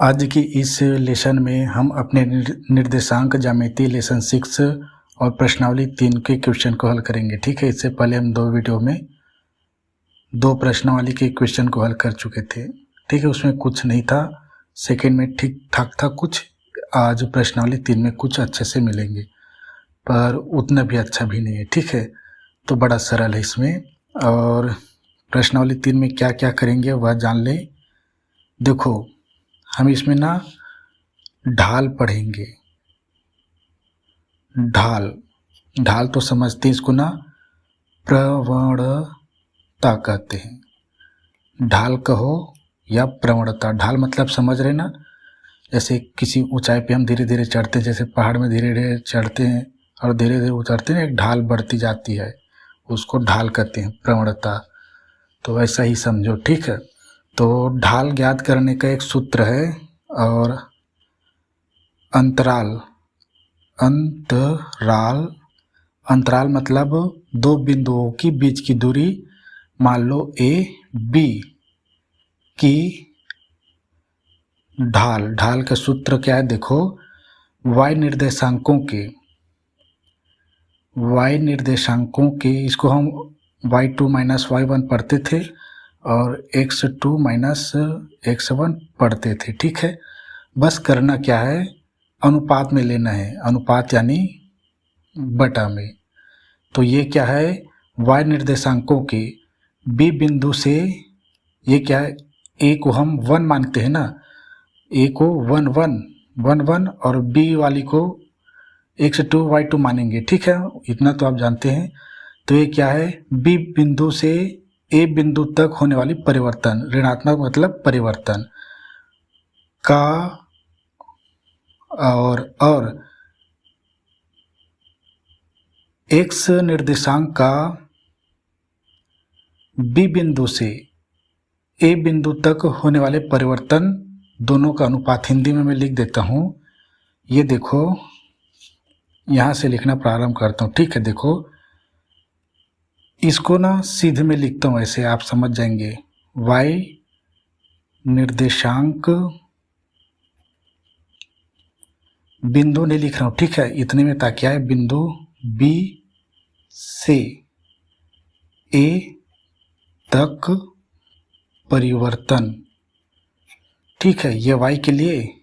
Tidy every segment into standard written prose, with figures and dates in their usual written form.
आज की इस लेसन में हम अपने निर्देशांक ज्यामिति लेसन 6 और प्रश्नावली 3 के क्वेश्चन को हल करेंगे। ठीक है, इससे पहले हम 2 वीडियो में 2 प्रश्नावली के क्वेश्चन को हल कर चुके थे। ठीक है, उसमें कुछ नहीं था, सेकंड में ठीक ठाक था कुछ। आज प्रश्नावली 3 में कुछ अच्छे से मिलेंगे, पर उतना भी अच्छा भी नहीं है। ठीक है, तो बड़ा सरल है इसमें। और प्रश्नावली 3 में क्या क्या करेंगे वह जान ले। देखो, हम इसमें ना ढाल पढ़ेंगे। ढाल तो समझते हैं इसको ना, प्रवणता कहते हैं। ढाल कहो या प्रवणता। ढाल मतलब समझ रहे ना, जैसे किसी ऊंचाई पे हम धीरे धीरे चढ़ते हैं, जैसे पहाड़ में धीरे धीरे चढ़ते हैं और धीरे धीरे उतरते हैं, एक ढाल बढ़ती जाती है, उसको ढाल कहते हैं, प्रवणता। तो ऐसा ही समझो। ठीक है, तो ढाल ज्ञात करने का एक सूत्र है। और अंतराल मतलब 2 बिंदुओं की बीच की दूरी, मान लो ए बी की ढाल का सूत्र क्या है देखो, y निर्देशांकों के इसको हम y2 माइनस y1 पढ़ते थे और x2 माइनस x1 पढ़ते थे। ठीक है, बस करना क्या है, अनुपात में लेना है, अनुपात यानी बटा में। तो ये क्या है, y निर्देशांकों के b बिंदु से, ये क्या है, a को हम 1 मानते हैं ना, a को 1 और b वाली को x2 y2 मानेंगे। ठीक है, इतना तो आप जानते हैं। तो ये क्या है, b बिंदु से a बिंदु तक होने वाली परिवर्तन, ऋणात्मक मतलब परिवर्तन का, और x निर्देशांक का b बिंदु से a बिंदु तक होने वाले परिवर्तन दोनों का अनुपात हिंदी में मैं लिख देता हूँ। ये देखो, यहाँ से लिखना प्रारंभ करता हूँ। ठीक है, देखो इसको ना सीधे में लिखता हूँ, ऐसे आप समझ जाएंगे। y निर्देशांक बिंदु नहीं लिख रहा हूँ, ठीक है, इतने में ताकि आए, बिंदु B से A तक परिवर्तन। ठीक है, ये y के लिए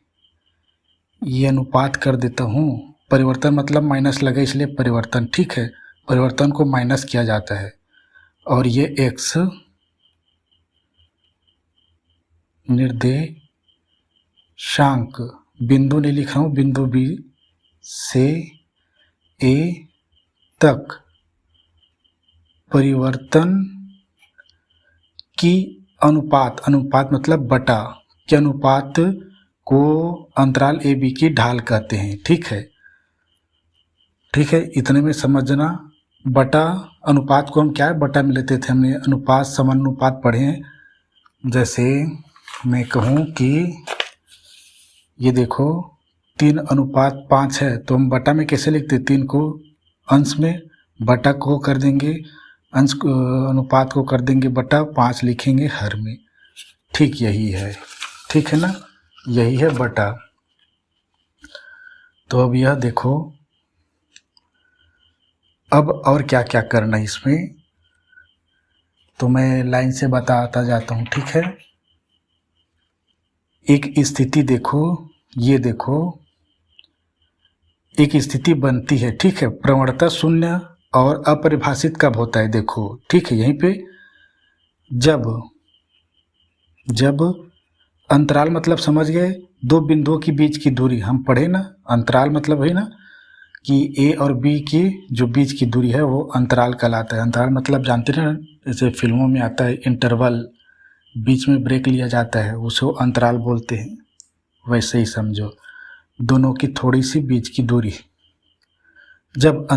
ये अनुपात कर देता हूँ। परिवर्तन मतलब माइनस लगा इसलिए परिवर्तन। ठीक है, परिवर्तन को माइनस किया जाता है। और ये x निर्देशांक बिंदु नहीं लिख रहा हूँ, बिंदु B से A तक परिवर्तन की अनुपात मतलब बटा के अनुपात को अंतराल ए बी की ढाल कहते हैं। ठीक है, इतने में समझना। बटा अनुपात को हम क्या है, बटा में लेते थे, हमने अनुपात समानुपात पढ़े हैं। जैसे मैं कहूँ कि ये देखो 3:5 है, तो हम बटा में कैसे लिखते, 3 को अंश में, बटा को कर देंगे अंश, अनुपात को कर देंगे बटा, 5 लिखेंगे हर में। ठीक यही है, ठीक है ना, यही है बटा। तो अब यह देखो, अब और क्या क्या करना है इसमें, तो मैं लाइन से बताता जाता हूँ। ठीक है, एक स्थिति देखो, ये देखो एक स्थिति बनती है। ठीक है, प्रवणता शून्य और अपरिभाषित कब होता है देखो। ठीक है, यहीं पे जब अंतराल मतलब समझ गए, 2 बिंदुओं के बीच की दूरी हम पढ़े ना, अंतराल मतलब है ना कि A और B की जो बीच की दूरी है वो अंतराल कहलाता है। अंतराल मतलब जानते हैं ना, जैसे फिल्मों में आता है इंटरवल, बीच में ब्रेक लिया जाता है, उसको अंतराल बोलते हैं। वैसे ही समझो, दोनों की थोड़ी सी बीच की दूरी, जब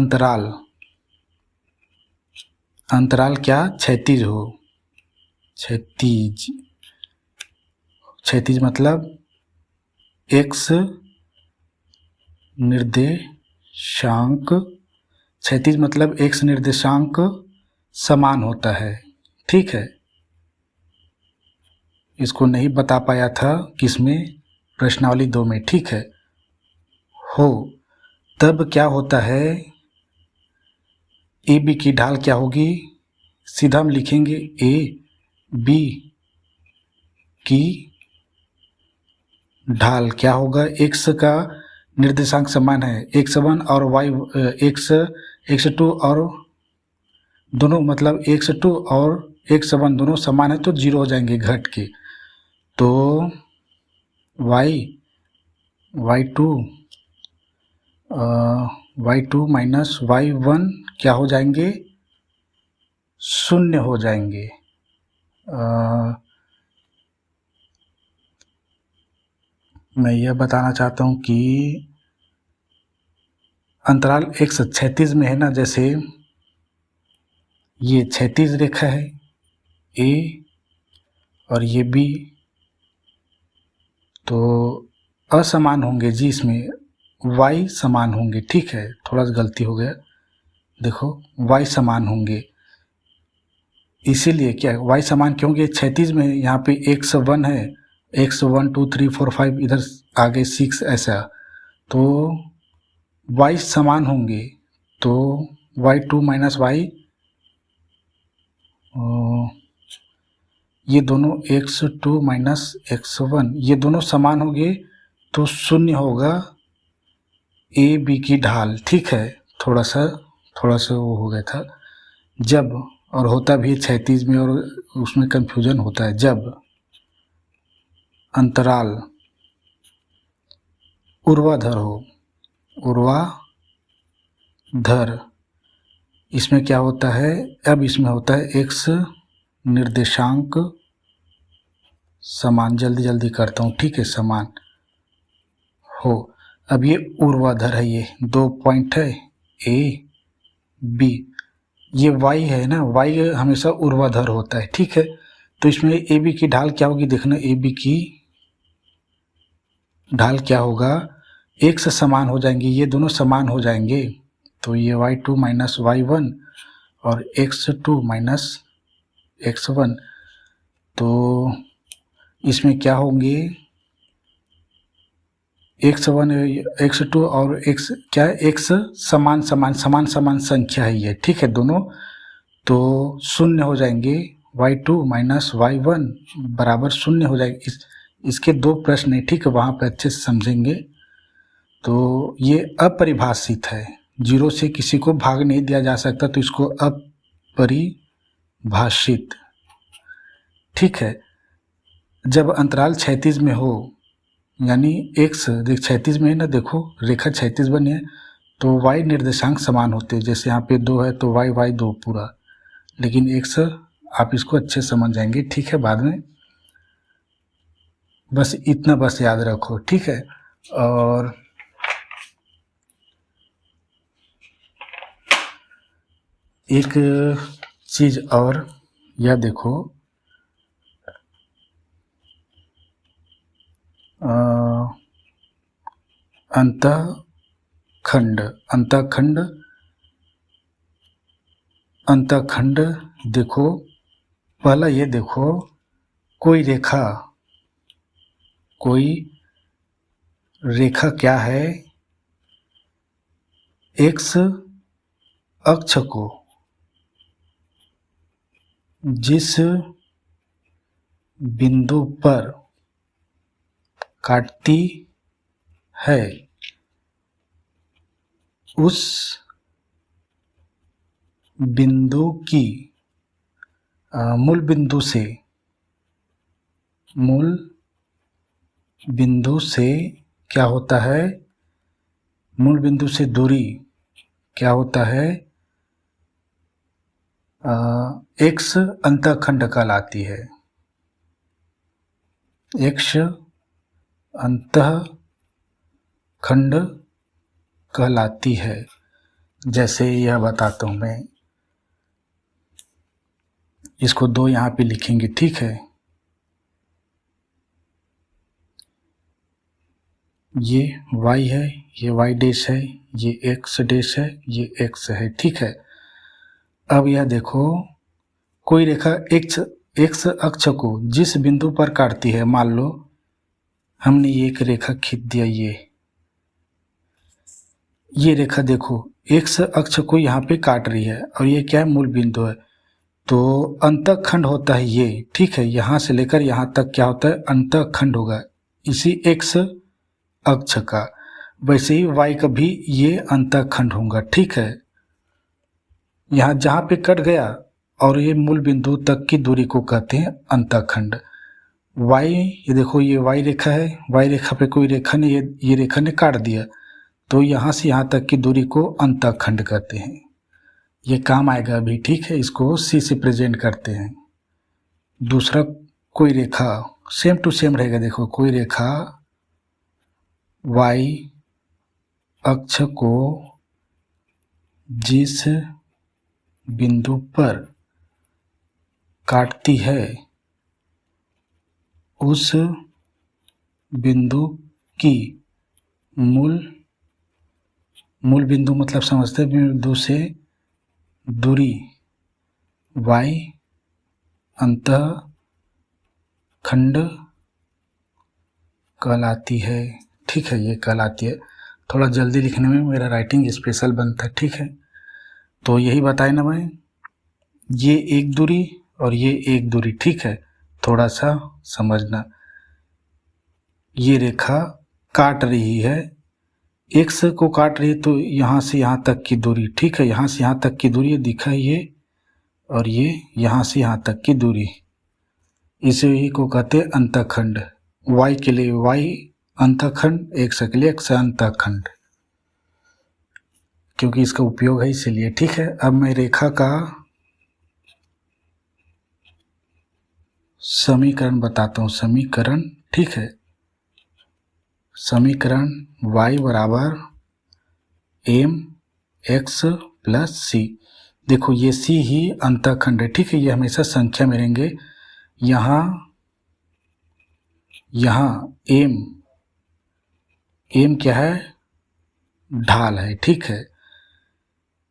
अंतराल क्या, क्षैतिज हो, क्षैतिज मतलब x निर्देशांक, क्षैतिज मतलब x निर्देशांक समान होता है। ठीक है, इसको नहीं बता पाया था किसमें, प्रश्नावली 2 में, ठीक है, हो, तब क्या होता है, ए बी की ढाल क्या होगी, सीधा हम लिखेंगे ए बी की ढाल क्या होगा, एक्स का निर्देशांक समान है, x1 और y x2 और दोनों मतलब x2 और x1 दोनों समान है तो 0 हो जाएंगे घट के, तो y2 माइनस y1 क्या हो जाएंगे, 0 हो जाएंगे। मैं यह बताना चाहता हूँ कि अंतराल x क्षैतिज में है ना, जैसे ये क्षैतिज रेखा है a और ये b, तो असमान होंगे जी, इसमें y समान होंगे, ठीक है, थोड़ा सा गलती हो गया, देखो y समान होंगे, इसीलिए क्या y समान क्योंकि क्षैतिज में यहाँ पे x1 है, x1 2 3 4 5 इधर आगे 6 ऐसा, तो y समान होंगे, तो y2 माइनस y, ये दोनों x2 माइनस x1 ये दोनों समान होंगे तो 0 होगा ए बी की ढाल, ठीक है, थोड़ा सा वो हो गया था, जब, और होता भी क्षैतिज में और उसमें कंफ्यूजन होता है, जब अंतराल ऊर्ध्वाधर हो, ऊर्ध्वाधर, इसमें क्या होता है, अब इसमें होता है x निर्देशांक समान, जल्दी करता हूँ, ठीक है, समान हो, अब ये ऊर्ध्वाधर है, ये 2 पॉइंट है ए बी, ये y है ना, y हमेशा ऊर्ध्वाधर होता है, ठीक है, तो इसमें ए बी की ढाल क्या होगी, देखना ए बी की ढाल क्या होगा, x समान हो जाएंगे, ये दोनों समान हो जाएंगे, तो ये y2 माइनस y1 और x2 माइनस x1, तो इसमें क्या होंगे, x1 x2 और x क्या है, x समान संख्या है ये, ठीक है, दोनों, तो 0 हो जाएंगे, y2 माइनस y1 बराबर 0 हो जाएगा। इसके 2 प्रश्न है, ठीक है, वहाँ पे अच्छे से समझेंगे। तो ये अपरिभाषित है, 0 से किसी को भाग नहीं दिया जा सकता, तो इसको अपरिभाषित, ठीक है। जब अंतराल क्षैतिज में हो, यानी x देख क्षैतिज में है ना, देखो रेखा क्षैतिज बनी है, तो y निर्देशांक समान होते हैं, जैसे यहाँ पे 2 है तो y 2 पूरा, लेकिन x आप इसको अच्छे समझ जाएंगे, ठीक है, बाद में, बस इतना बस याद रखो, ठीक है। और एक चीज और, यह देखो अंतःखंड देखो, पहला ये देखो, कोई रेखा क्या है, x अक्ष को जिस बिंदु पर काटती है उस बिंदु की मूल बिंदु से क्या होता है, मूल बिंदु से दूरी क्या होता है, x अंतःखंड कहलाती है, x अंतःखंड कहलाती है। जैसे यह बताता हूँ मैं, इसको 2 यहाँ पे लिखेंगे, ठीक है, ये y है, ये y डैश है, ये x डैश है, ये x है, ठीक है। अब यह देखो, कोई रेखा x अक्ष को जिस बिंदु पर काटती है, मान लो हमने एक रेखा खींच दिया, ये रेखा देखो एक्स अक्ष को यहाँ पे काट रही है और ये क्या है, मूल बिंदु है। तो अंतःखंड होता है ये, ठीक है, यहाँ से लेकर यहाँ तक क्या होता है, अंतःखंड होगा इसी एक्स अक्ष का। वैसे ही वाई का भी ये अंतःखंड होगा, ठीक है। यहाँ जहाँ पे कट गया और ये मूल बिंदु तक की दूरी को कहते हैं अंतःखंड। वाई, ये देखो ये वाई रेखा है, वाई रेखा पे कोई रेखा नहीं, ये रेखा ने काट दिया, तो यहाँ से यहाँ तक की दूरी को अंतःखंड कहते हैं। ये काम आएगा अभी, ठीक है, इसको सी से प्रेजेंट करते हैं। दूसरा कोई रेखा सेम टू सेम रहेगा, देखो कोई रेखा वाई अक्ष को जिस बिंदु पर काटती है उस बिंदु की मूल बिंदु मतलब समझते हैं, बिंदु से दूरी y अंतःखंड कहलाती है, ठीक है, ये कहलाती है। थोड़ा जल्दी लिखने में मेरा राइटिंग स्पेशल बनता है, ठीक है। तो यही बताए ना मैं, ये एक दूरी और ये एक दूरी, ठीक है, थोड़ा सा समझना। ये रेखा काट रही है, एक्स को काट रही है, तो यहाँ से यहाँ तक की दूरी, ठीक है, यहाँ से यहाँ तक की दूरी दिखा है ये, और ये यहाँ से यहाँ तक की दूरी, इसे ही को कहते हैं अंतःखंड। वाई के लिए वाई अंतःखंड, एक्स के लिए एक्स अंतःखंड, क्योंकि इसका उपयोग है इसीलिए, ठीक है। अब मैं रेखा का समीकरण बताता हूँ, समीकरण, ठीक है। समीकरण y बराबर एम एक्स प्लस सी। देखो ये c ही अंतःखंड है, ठीक है, ये हमेशा संख्या में रहेंगे। यहाँ एम क्या है, ढाल है, ठीक है,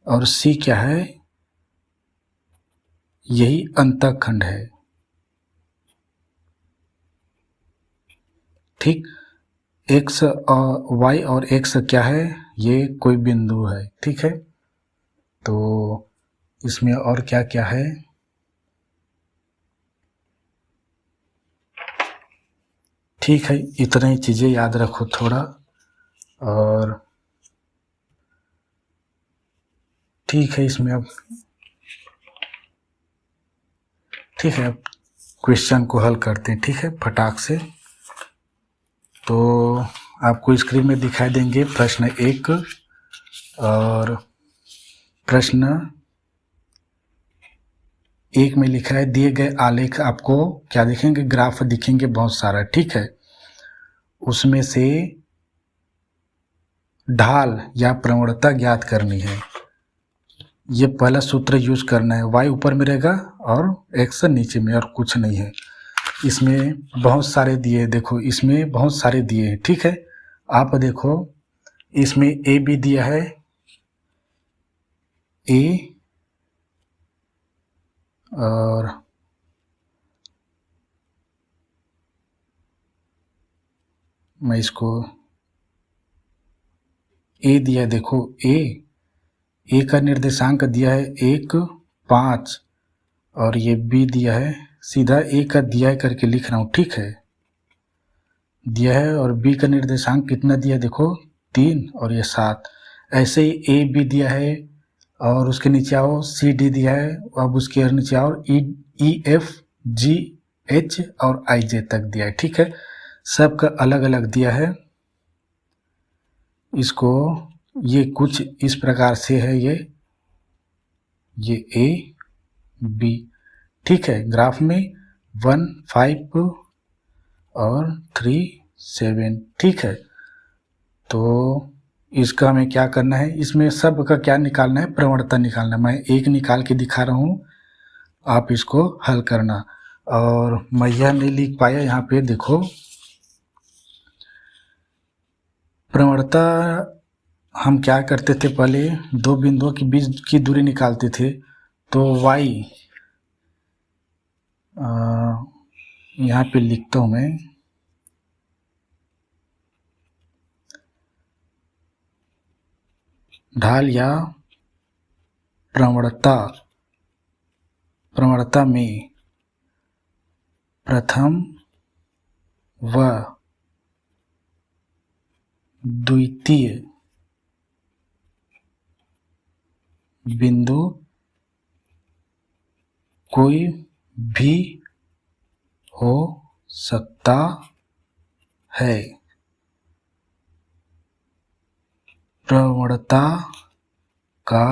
और c क्या है, यही अंतःखंड है, ठीक। x और y और x क्या है, ये कोई बिंदु है, ठीक है। तो इसमें और क्या क्या है, ठीक है, इतना ही चीज़ें याद रखो थोड़ा, और ठीक है, इसमें अब ठीक है, अब क्वेश्चन को हल करते हैं, ठीक है, फटाक से। तो आपको स्क्रीन में दिखाई देंगे प्रश्न 1 और प्रश्न 1 में लिखा है दिए गए आलेख, आपको क्या दिखेंगे, ग्राफ दिखेंगे बहुत सारा, ठीक है। उसमें से ढाल या प्रवणता ज्ञात करनी है। ये पहला सूत्र यूज करना है, y ऊपर में रहेगा और x नीचे में, और कुछ नहीं है। इसमें बहुत सारे दिए, देखो इसमें बहुत सारे दिए हैं, ठीक है। आप देखो इसमें a भी दिया है, a, और मैं इसको a दिया, देखो a का निर्देशांक दिया है 1, 5, और ये b दिया है, सीधा a का दिया है करके लिख रहा हूँ, ठीक है, दिया है, और b का निर्देशांक कितना दिया, देखो 3 और ये 7। ऐसे ही a भी दिया है, और उसके नीचे आओ सी डी दिया है, अब उसके नीचे आओ ई एफ जी एच और आई जे तक दिया है, ठीक है, सबका अलग अलग दिया है। इसको ये कुछ इस प्रकार से है, ये ए बी, ठीक है, ग्राफ में 1, 5 और 3, 7, ठीक है। तो इसका हमें क्या करना है, इसमें सब का क्या निकालना है, प्रवणता निकालना है। मैं एक निकाल के दिखा रहा हूँ, आप इसको हल करना। और मैं यह नहीं लिख पाया, यहाँ पे देखो प्रवणता हम क्या करते थे, पहले दो बिंदुओं के बीच की दूरी निकालते थे। तो y, यहाँ पे लिखता हूँ मैं, ढाल या प्रवणता में प्रथम व द्वितीय बिंदु कोई भी हो सकता है। प्रवणता का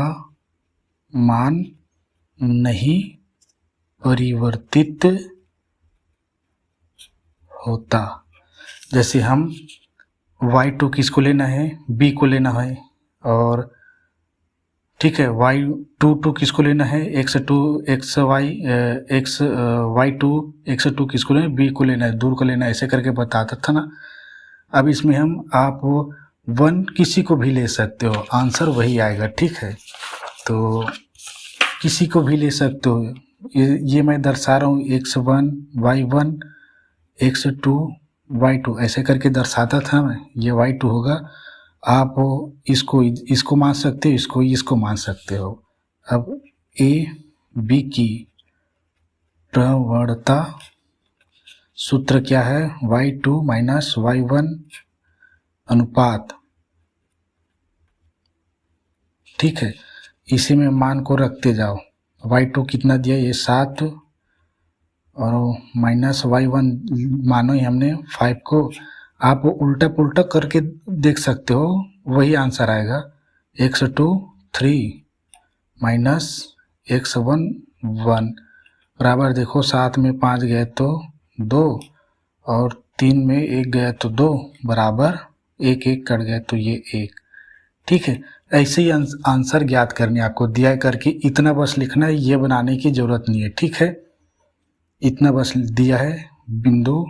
मान नहीं परिवर्तित होता। जैसे हम y2 किसको लेना है, b को लेना है, और ठीक है y2 किसको लेना है, y2 x2 किसको लेना है, b को लेना है, दूर को लेना है, ऐसे करके बताता था ना। अब इसमें हम आप 1 किसी को भी ले सकते हो, आंसर वही आएगा। ठीक है, तो किसी को भी ले सकते हो। ये मैं दर्शा रहा हूँ x1 y1 x2 y2 ऐसे करके दर्शाता था मैं, ये y2 होगा। आप इसको मान सकते हो, इसको मान सकते हो। अब a b की प्रवणता सूत्र क्या है, y2 माइनस y1 अनुपात। ठीक है, इसी में मान को रखते जाओ। y2 कितना दिया, ये 7, और माइनस y1 मानो ही हमने 5 को। आप उल्टा पुल्टा करके देख सकते हो, वही आंसर आएगा। x2 3 माइनस x1 1 बराबर, देखो 7 में 5 गए तो 2, और 3 में 1 गया तो 2, बराबर 1 1 कट गया तो ये 1। ठीक है, ऐसे ही आंसर ज्ञात करने आपको दिया करके इतना बस लिखना है, ये बनाने की जरूरत नहीं है। ठीक है, इतना बस दिया है बिंदु,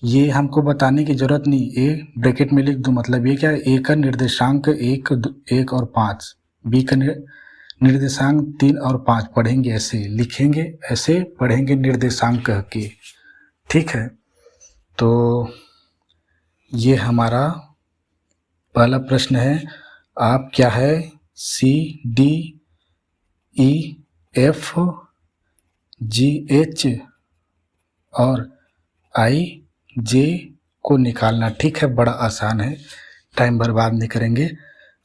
ये हमको बताने की जरूरत नहीं। ए ब्रैकेट में लिख दो, मतलब ये क्या है, ए का निर्देशांक 1 और 5, बी का निर्देशांक 3 और 5 पढ़ेंगे ऐसे, लिखेंगे ऐसे, पढ़ेंगे निर्देशांक कह के। ठीक है, तो ये हमारा पहला प्रश्न है। आप क्या है, C D E F G H और I J को निकालना। ठीक है, बड़ा आसान है, टाइम बर्बाद नहीं करेंगे।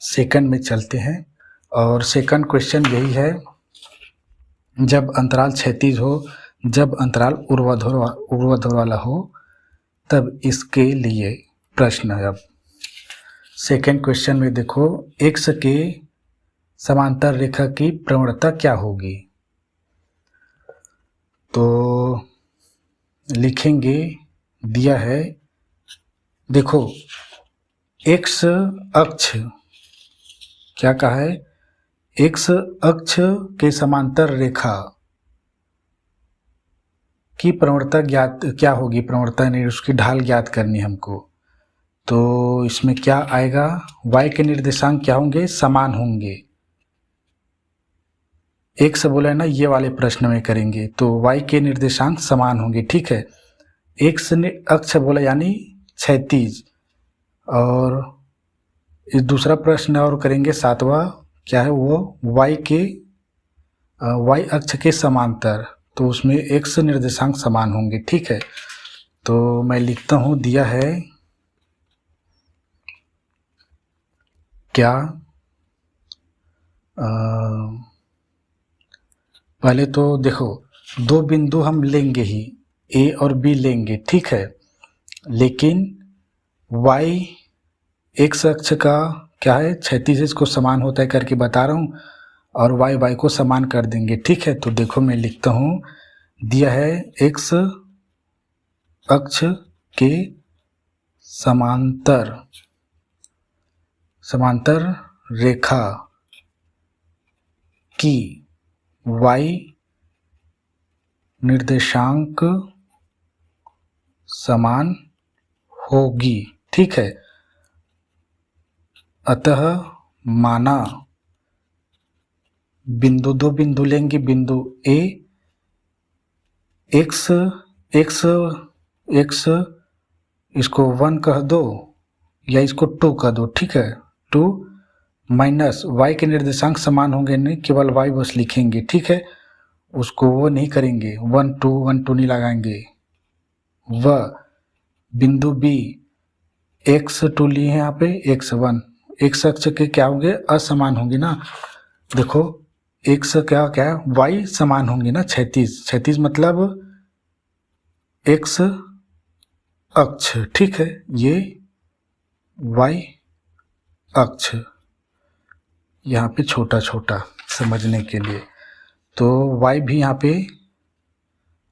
सेकंड में चलते हैं, और सेकंड क्वेश्चन यही है, जब अंतराल क्षैतिज हो, जब अंतराल ऊर्ध्वाधर वाला हो, तब इसके लिए प्रश्न है। अब सेकंड क्वेश्चन में देखो, x के समांतर रेखा की प्रवणता क्या होगी। तो लिखेंगे, दिया है, देखो x अक्ष क्या कहा है, x अक्ष के समांतर रेखा की प्रवणता ज्ञात क्या होगी, प्रवणता नहीं, उसकी ढाल ज्ञात करनी हमको। तो इसमें क्या आएगा, y के निर्देशांक क्या होंगे, समान होंगे। x बोला है ना, ये वाले प्रश्न में करेंगे, तो y के निर्देशांक समान होंगे। ठीक है, x अक्ष बोला यानी क्षैतिज, और इस दूसरा प्रश्न और करेंगे 7वां, क्या है वो, y अक्ष के समांतर, तो उसमें x निर्देशांक समान होंगे। ठीक है, तो मैं लिखता हूँ, दिया है क्या, पहले तो देखो दो बिंदु हम लेंगे ही, A और B लेंगे। ठीक है, लेकिन y x अक्ष का क्या है, क्षैतिज इसको समान होता है करके बता रहा हूँ, और y को समान कर देंगे। ठीक है, तो देखो मैं लिखता हूँ, दिया है x अक्ष के समांतर रेखा की y निर्देशांक समान होगी। ठीक है, अतः माना दो बिंदु लेंगे, बिंदु A x इसको 1 कह दो या इसको 2 कह दो। ठीक है, 2 माइनस y के निर्देशांक समान होंगे नहीं, केवल y बस लिखेंगे, ठीक है। उसको वो नहीं करेंगे, 1 2 नहीं लगाएंगे। वह बिंदु B x2 लिए हैं यहाँ पे x1, x अक्ष के क्या होंगे, असमान होंगे ना। देखो x क्या क्या है, y समान होंगे ना, क्षैतिज मतलब x अक्ष, ठीक है। ये y अक्ष यहाँ पे छोटा छोटा समझने के लिए, तो y भी यहाँ पे,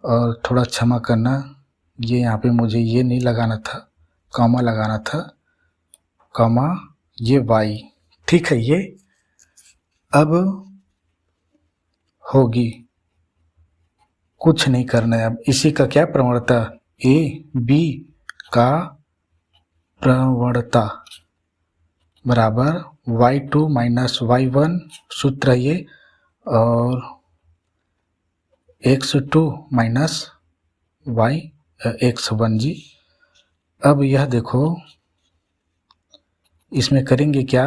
और थोड़ा क्षमा करना, ये यहाँ पे मुझे ये नहीं लगाना था, कॉमा लगाना था, कॉमा ये y, ठीक है। ये अब होगी, कुछ नहीं करना है अब। इसी का क्या प्रवणता, ए बी का प्रवणता बराबर y2 माइनस y1 सूत्र है ये, और x2 माइनस x1 जी। अब यह देखो, इसमें करेंगे क्या,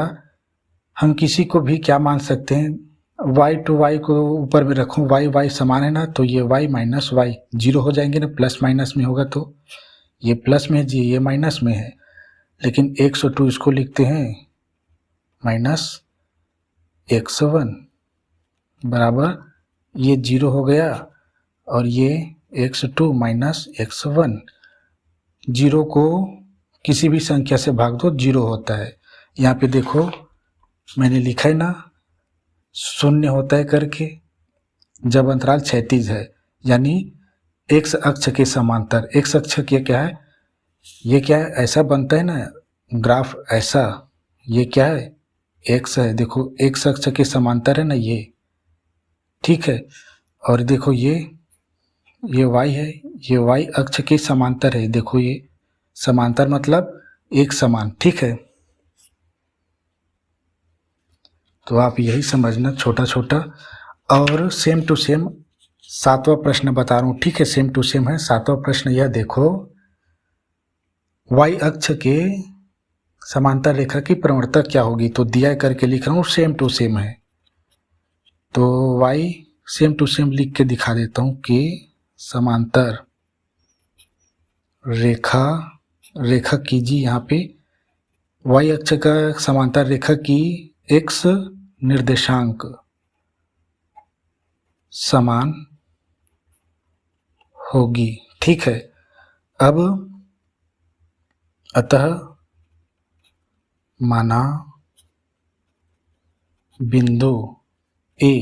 हम किसी को भी क्या मान सकते हैं, y टू y को ऊपर में रखूँ, y समान है ना, तो ये y माइनस y जीरो हो जाएंगे ना, प्लस माइनस में होगा, तो ये प्लस में है जी, ये माइनस में है, लेकिन x2 इसको लिखते हैं माइनस x1 बराबर, ये जीरो हो गया, और ये x2 माइनस x1, जीरो को किसी भी संख्या से भाग दो, जीरो होता है। यहाँ पे देखो मैंने लिखा है ना, शून्य होता है करके, जब अंतराल क्षैतिज है, यानी x अक्ष के समांतर। x अक्ष के क्या है, ये क्या है, ऐसा बनता है ना ग्राफ, ऐसा, ये क्या है, x है, देखो x अक्ष के समांतर है ना ये, ठीक है। और देखो ये y है, ये y अक्ष के समांतर है, देखो ये समांतर मतलब एक समान, ठीक है। तो आप यही समझना छोटा छोटा। और सेम टू सेम 7वां प्रश्न बता रहा हूँ, ठीक है, सेम टू सेम है। 7वां प्रश्न यह देखो, y अक्ष के समांतर रेखा की प्रवणता क्या होगी, तो दिया करके लिख रहा हूँ, सेम टू सेम है, तो y सेम टू सेम लिख के दिखा देता हूँ कि समांतर रेखा कीजिए, यहाँ पे y अक्ष का समांतर रेखा की x निर्देशांक समान होगी, ठीक है। अब अतः माना बिंदु A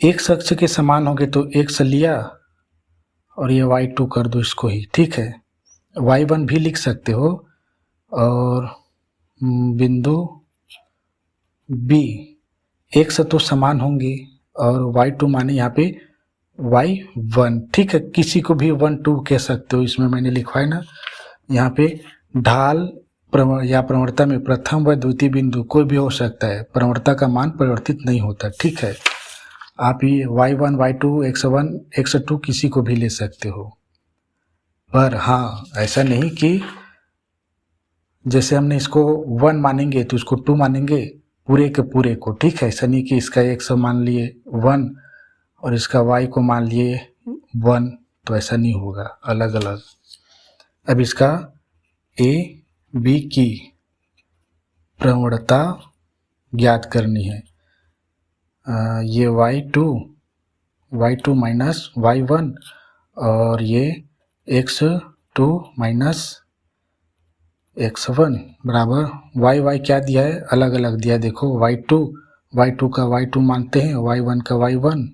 x अक्ष के समान होंगे, तो x लिया और ये y2 कर दो इसको ही, ठीक है। y1 भी लिख सकते हो, और बिंदु B x तो समान होंगे, और y2 माने यहाँ पे y1, ठीक है। किसी को भी 1 2 कह सकते हो, इसमें मैंने लिखा है ना, यहाँ पे ढाल या प्रवणता में प्रथम व द्वितीय बिंदु कोई भी हो सकता है, प्रवणता का मान परिवर्तित नहीं होता, ठीक है। आप ये y1 y2 x1 x2 किसी को भी ले सकते हो, पर हाँ ऐसा नहीं कि जैसे हमने इसको 1 मानेंगे तो इसको 2 मानेंगे, पूरे के पूरे को, ठीक है। ऐसा नहीं कि इसका x मान लिए 1 और इसका y को मान लिए 1, तो ऐसा नहीं होगा, अलग अलग। अब इसका a b की प्रवणता ज्ञात करनी है। ये y2 माइनस y1, और ये x2 माइनस x1 बराबर y क्या दिया है, अलग अलग दिया है, देखो y2 का y2 मानते हैं, y1 का y1,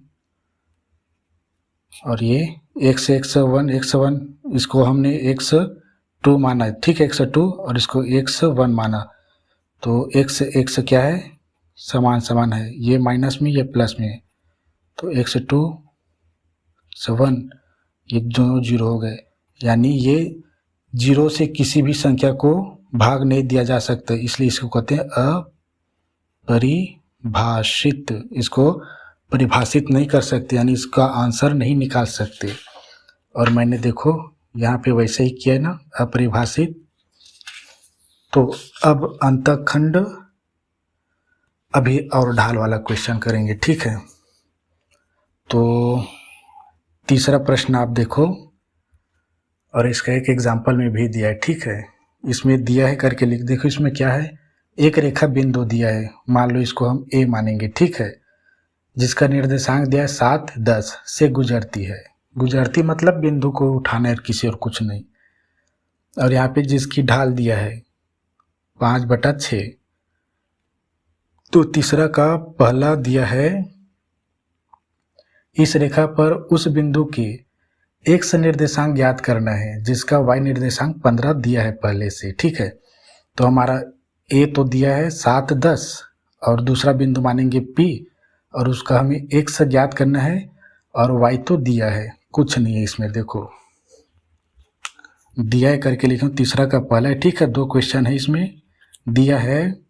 और ये x1 इसको हमने x2 माना है, ठीक है, x2, और इसको x1 माना, तो x क्या है, समान है, ये माइनस में ये प्लस में, तो x2 7, ये दोनों जीरो हो गए, यानी ये जीरो से किसी भी संख्या को भाग नहीं दिया जा सकता, इसलिए इसको कहते हैं अपरिभाषित। इसको परिभाषित नहीं कर सकते, यानी इसका आंसर नहीं निकाल सकते। और मैंने देखो यहाँ पे वैसे ही किया है ना, अपरिभाषित। तो अब अंतःखंड अभी और ढाल वाला क्वेश्चन करेंगे, ठीक है। तो तीसरा प्रश्न आप देखो, और इसका एक एग्जाम्पल में भी दिया है, ठीक है। इसमें दिया है करके लिख, देखो इसमें क्या है, एक रेखा बिंदु दिया है, मान लो इसको हम ए मानेंगे, ठीक है, जिसका निर्देशांक दिया है 7, 10 से गुजरती है। गुजरती मतलब बिंदु को उठाना है, किसी और कुछ नहीं। और यहाँ पे जिसकी ढाल दिया है 5/6। तो तीसरा का पहला दिया है, इस रेखा पर उस बिंदु के एक्स निर्देशांक ज्ञात करना है जिसका वाई निर्देशांक 15 दिया है पहले से, ठीक है। तो हमारा ए तो दिया है 7, 10 और दूसरा बिंदु मानेंगे पी, और उसका हमें एक्स ज्ञात करना है, और वाई तो दिया है, कुछ नहीं है इसमें, देखो दिया है करके लिखो। तीसरा का पहला है, ठीक है। दो क्वेश्चन है इसमें, दिया है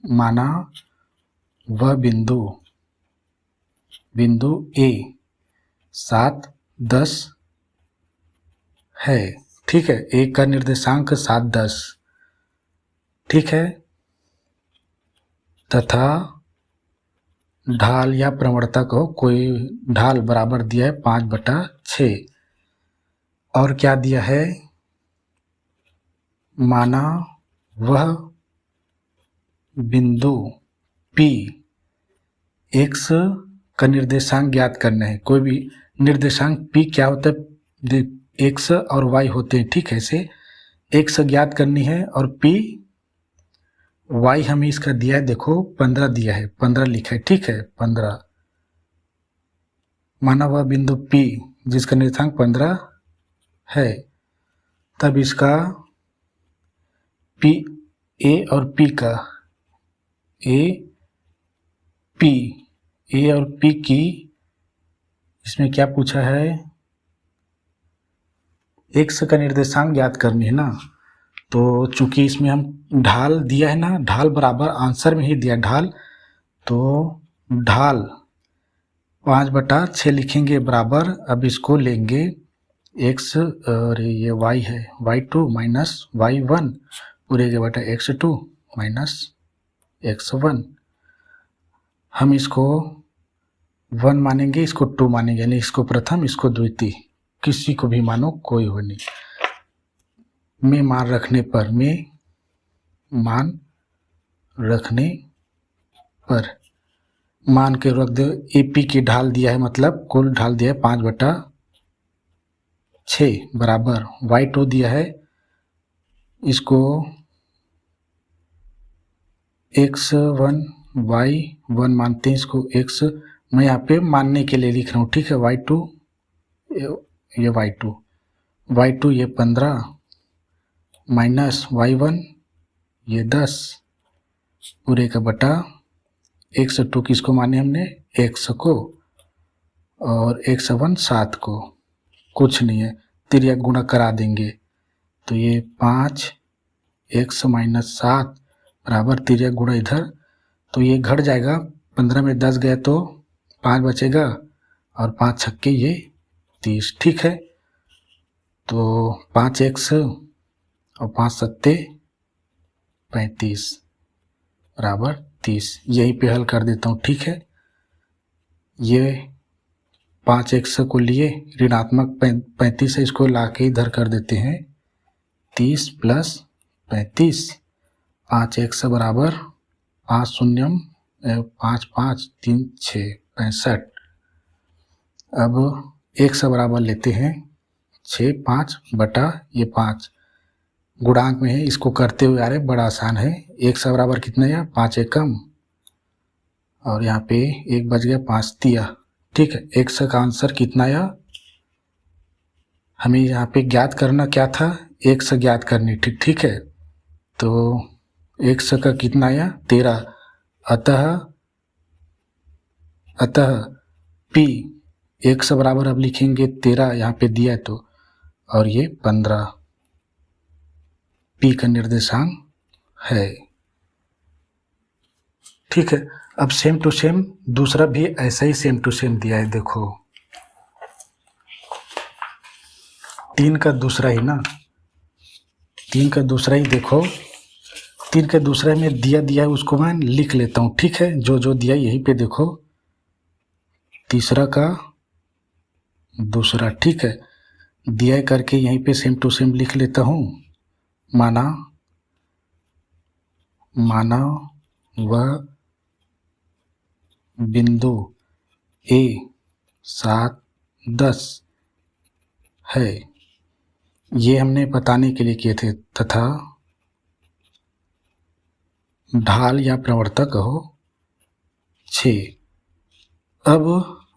माना वह बिंदु ए 7, 10 है, ठीक है। एक का निर्देशांक 7, 10, ठीक है, तथा ढाल या प्रवणता को कोई ढाल बराबर दिया है 5/6। और क्या दिया है, माना वह बिंदु P x का निर्देशांक ज्ञात करना है। कोई भी निर्देशांक P क्या होता है, x और y होते हैं, ठीक है। ऐसे x ज्ञात करनी है और P y हमें इसका दिया है, देखो 15 दिया है, 15 लिखा है, ठीक है, 15। माना वह बिंदु P जिसका निर्देशांक 15 है, तब इसका P A और P का A और P की, इसमें क्या पूछा है, x का निर्देशांक ज्ञात करनी है ना। तो चूंकि इसमें हम ढाल दिया है ना, ढाल बराबर आंसर में ही दिया ढाल, तो ढाल 5/6 लिखेंगे बराबर। अब इसको लेंगे x और ये y है, y2 माइनस y1 पूरे के बटा x2 माइनस x1। हम इसको 1 मानेंगे, इसको 2 मानेंगे, यानी इसको प्रथम इसको द्वितीय, किसी को भी मानो, कोई हो नहीं। में मान रखने पर मान के रख दो। AP की ढाल दिया है, मतलब कुल ढाल दिया है 5/6 बराबर y2 दिया है, इसको x1 y1 मानते हैं, इसको x मैं यहाँ पे मानने के लिए लिख रहा हूँ, ठीक है। y2 ये y2 ये 15 माइनस y1 ये 10 पूरे का बटा x2 किसको माने हमने, x को, और x1 7 को, कुछ नहीं है, तिर्यक गुणा करा देंगे। तो ये 5x माइनस 7 बराबर तिर्यक गुणा इधर, तो ये घट जाएगा, 15 में 10 गया तो 5 बचेगा, और 5 छक्के ये 30, ठीक है। तो 5x और 5 सत्ते 35 बराबर 30, यहीं पे हल कर देता हूँ, ठीक है। ये 5x को लिए ऋणात्मक 35 है, इसको ला के इधर कर देते हैं 30 प्लस 35, 5x बराबर 5 शून्यम 5 5 3 6 65। अब x बराबर लेते हैं 6 5 बटा ये 5 गुणांक में है, इसको करते हुए आ रहे, बड़ा आसान है। x बराबर कितना है, 5 एकम, और यहाँ पे 1 बच गया 5 तिया, ठीक है। x का आंसर कितना आया, हमें यहाँ पे ज्ञात करना क्या था, x ज्ञात करनी, ठीक है। तो x का कितना आया 13, अतः P x बराबर अब लिखेंगे 13, यहाँ पे दिया है तो, और ये 15 P का निर्देशांक है, ठीक है। अब सेम टू सेम दूसरा भी ऐसा ही सेम टू सेम दिया है, देखो 3 का दूसरा ही ना, 3 का दूसरा ही देखो, 3 के दूसरे में दिया है उसको मैं लिख लेता हूँ, ठीक है। जो दिया यहीं पे देखो, तीसरा का दूसरा, ठीक है। दिया करके यहीं पे सेम टू सेम लिख लेता हूँ। माना वह बिंदु A 7 10 है, ये हमने बताने के लिए किए थे, तथा ढाल या प्रवर्तक हो 6। अब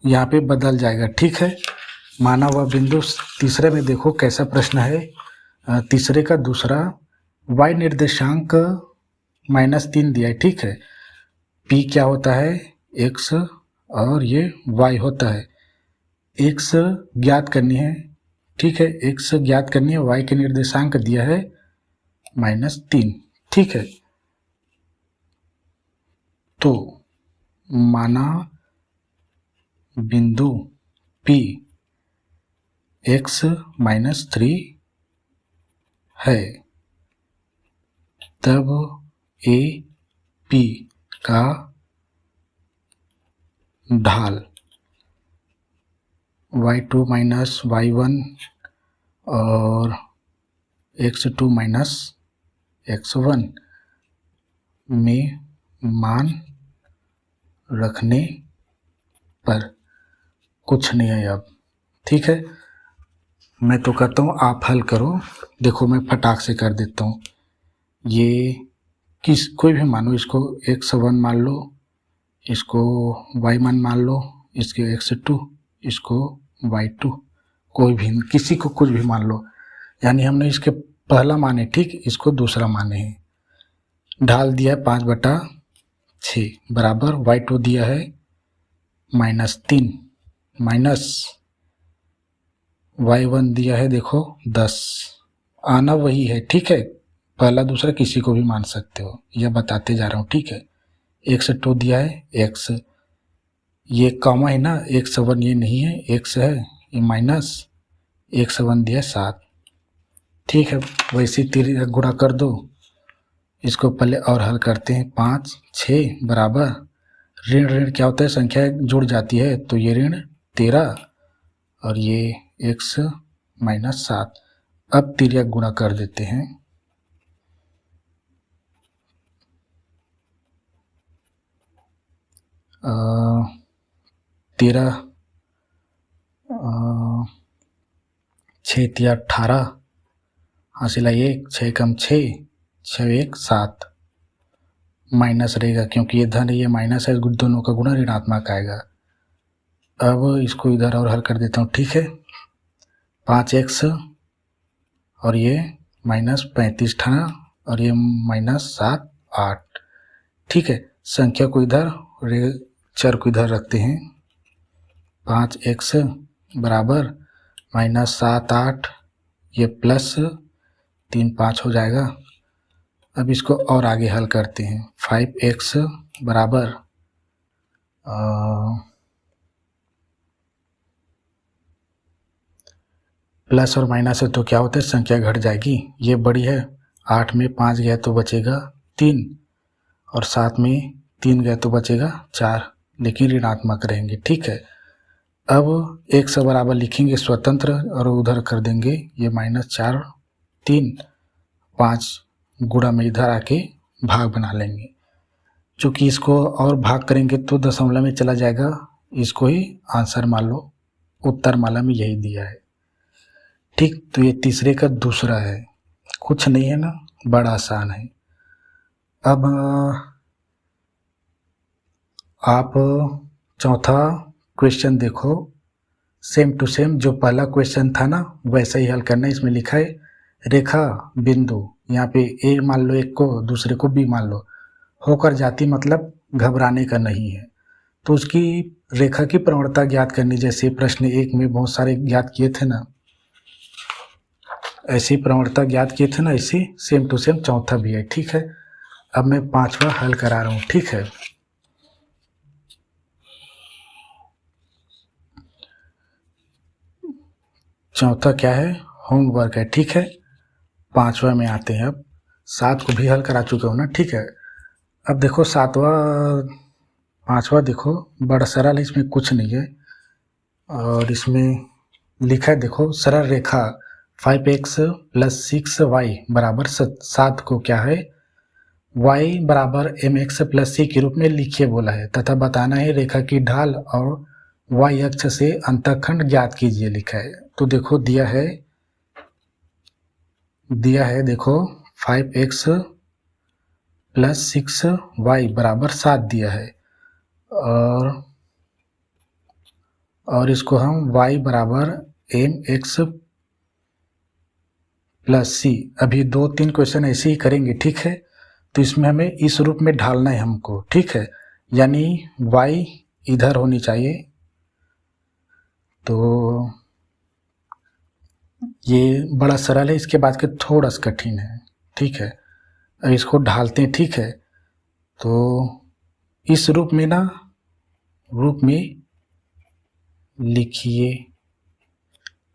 यहाँ पे बदल जाएगा, ठीक है। माना वह बिंदु, तीसरे में देखो कैसा प्रश्न है। तीसरे का दूसरा y निर्देशांक -3 दिया है, ठीक है। p क्या होता है, x और ये y होता है। x ज्ञात करनी है, ठीक है। x ज्ञात करनी है, y के निर्देशांक दिया है -3, ठीक है। तो माना बिंदु P x -3 है, तब A P का ढाल y2 - y1 और x2 - x1 में मान रखने पर कुछ नहीं है अब, ठीक है। मैं तो कहता हूँ आप हल करो। देखो मैं फटाक से कर देता हूँ। ये कोई भी मानो, इसको x1 मान लो, इसको y1 मान लो, इसके x2, इसको y2, कोई भी, किसी को कुछ भी मान लो। यानी हमने इसके पहला माने, ठीक, इसको दूसरा माने हैं। ढाल दिया है 5/6 बराबर y2 दिया है -3 माइनस y1 दिया है देखो 10। आना वही है, ठीक है। पहला दूसरा किसी को भी मान सकते हो, यह बताते जा रहा हूँ, ठीक है। x2 दिया है x, ये कॉमा है ना, x1 ये नहीं है, x है, ये माइनस x1 दिया 7, ठीक है। वैसे तीर गुणा कर दो, इसको पहले और हल करते हैं। 5 6 बराबर ऋण ऋण क्या होता है, संख्या जुड़ जाती है, तो ये ऋण 13 और ये x -7। अब तिर्यक गुणा कर देते हैं। 13 6 18 हासिला 1, 6 कम 6, 6 1 7 माइनस रहेगा, क्योंकि ये धन है ये माइनस है, दोनों का गुणा ऋणात्मक आएगा। अब इसको इधर और हल कर देता हूँ, ठीक है। 5x और ये -35 था और ये -7 8, ठीक है। संख्या को इधर, चर को इधर रखते हैं। 5x बराबर -7 8, ये प्लस 3 5 हो जाएगा। अब इसको और आगे हल करते हैं। 5x बराबर प्लस और माइनस है तो क्या होता है, संख्या घट जाएगी, ये बड़ी है। 8 में 5 गया तो बचेगा 3 और 7 में 3 गया तो बचेगा 4, लेकिन ऋणात्मक रहेंगे, ठीक है। अब x बराबर लिखेंगे स्वतंत्र और उधर कर देंगे ये -4 3 5 गुणा में इधर आके भाग बना लेंगे। चूँकि इसको और भाग करेंगे तो दशमलव में चला जाएगा, इसको ही आंसर मान लो, उत्तर माला में यही दिया है, ठीक। तो ये तीसरे का दूसरा है, कुछ नहीं है ना, बड़ा आसान है। अब आप चौथा क्वेश्चन देखो, सेम टू सेम जो पहला क्वेश्चन था ना वैसा ही हल करना है। इसमें लिखा है रेखा बिंदु, यहाँ पे ए मान लो एक को, दूसरे को बी मान लो, होकर जाती, मतलब घबराने का नहीं है। तो उसकी रेखा की प्रवणता ज्ञात करनी, जैसे प्रश्न 1 में बहुत सारे ज्ञात किए थे ना, ऐसी प्रवणता ज्ञात किए थे ना, ऐसी सेम टू सेम चौथा भी है, ठीक है। अब मैं 5वां हल करा रहा हूँ, ठीक है। चौथा क्या है, होमवर्क है, ठीक है। 5वां में आते हैं अब। 7 को भी हल करा चुके हो ना, ठीक है। अब देखो 7वां 5वां देखो बड़ा सरल है, इसमें कुछ नहीं है। और इसमें लिखा है देखो सरल रेखा 5x + 6y बराबर 7 को क्या है y बराबर mx + c के रूप में लिखिए बोला है, तथा बताना है रेखा की ढाल और y अक्ष से अंतःखंड ज्ञात कीजिए लिखा है। तो देखो दिया है देखो 5x + 6y बराबर 7 दिया है, और इसको हम y बराबर mx + c, अभी 2-3 क्वेश्चन ऐसे ही करेंगे, ठीक है। तो इसमें हमें इस रूप में ढालना है हमको, ठीक है, यानी y इधर होनी चाहिए। तो ये बड़ा सरल है, इसके बाद के थोड़ा सा कठिन है, ठीक है। अब इसको ढालते हैं, ठीक है। तो इस रूप में लिखिए,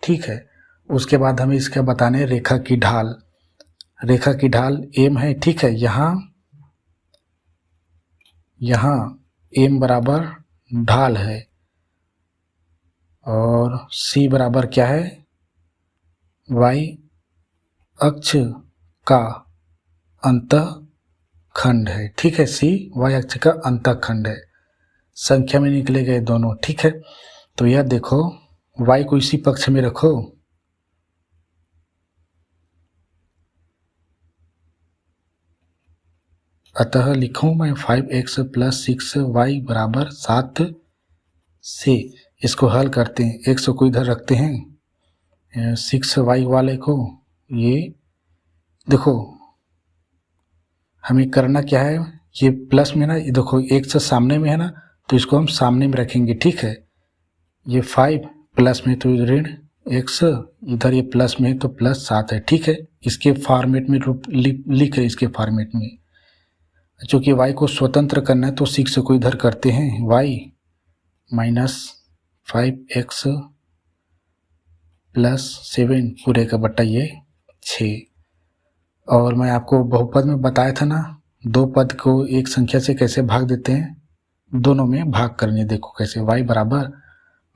ठीक है। उसके बाद हमें इसका बताने रेखा की ढाल m है, ठीक है। यहाँ m बराबर ढाल है और c बराबर क्या है y अक्ष का अंतःखंड है, ठीक है। c y अक्ष का अंतःखंड है, संख्या में निकले गए दोनों, ठीक है। तो यह देखो y को इसी पक्ष में रखो, अतः लिखूं मैं 5x + 6y बराबर 7 से। इसको हल करते हैं, x को इधर रखते हैं, 6y वाले को, ये देखो हमें करना क्या है, ये प्लस में ना, ये देखो x सामने में है ना, तो इसको हम सामने में रखेंगे, ठीक है। ये 5 प्लस में तो ऋण x, इधर ये प्लस में तो +7 है, ठीक है। इसके फॉर्मेट में लिख है, इसके फॉर्मेट में। चूँकि y को स्वतंत्र करना है तो 6 को इधर करते हैं, y - 5x + 7 पूरे का बट्टा ये 6। और मैं आपको बहुपद में बताया था ना, 2 पद को एक संख्या से कैसे भाग देते हैं, दोनों में भाग करने, देखो कैसे, y बराबर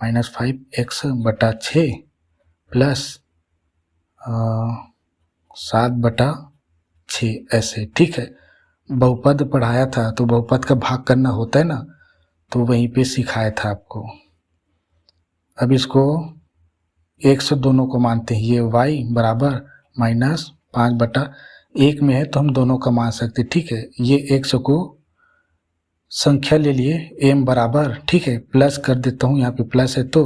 -5x बटा 6 + 7 बटा 6, ऐसे, ठीक है। बहुपद पढ़ाया था तो बहुपद का भाग करना होता है ना, तो वहीं पे सिखाया था आपको। अब इसको x दोनों को मानते हैं, ये y बराबर -5 बटा 1 में है तो हम दोनों का मान सकते, ठीक है। ये x को संख्या ले लिए m बराबर, ठीक है, प्लस कर देता हूँ, यहाँ पे प्लस है तो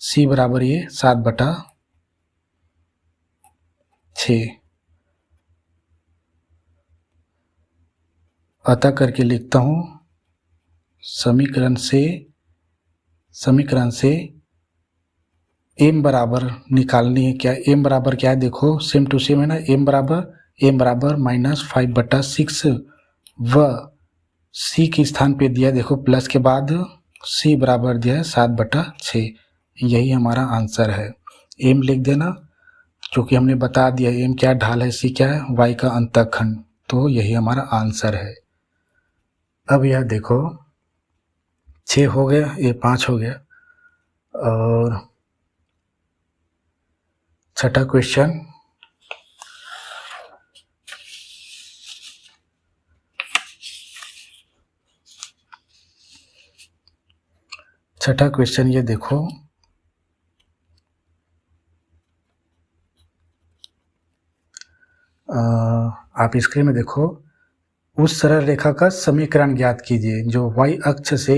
c बराबर ये 7 बटा 6, अतः करके लिखता हूँ समीकरण से m बराबर निकालनी है। क्या m बराबर क्या है, देखो सेम टू सेम है ना, m बराबर -5 बटा 6 व c के स्थान पे दिया, देखो प्लस के बाद c बराबर दिया है 7 बटा 6, यही हमारा आंसर है। m लिख देना, क्योंकि हमने बता दिया m क्या ढाल है, c क्या है y का अंतःखंड, तो यही हमारा आंसर है। अब यह देखो 6 हो गया, ये 5 हो गया, और छठा क्वेश्चन, ये देखो, आप स्क्रीन में देखो, उस सरल रेखा का समीकरण ज्ञात कीजिए जो y अक्ष से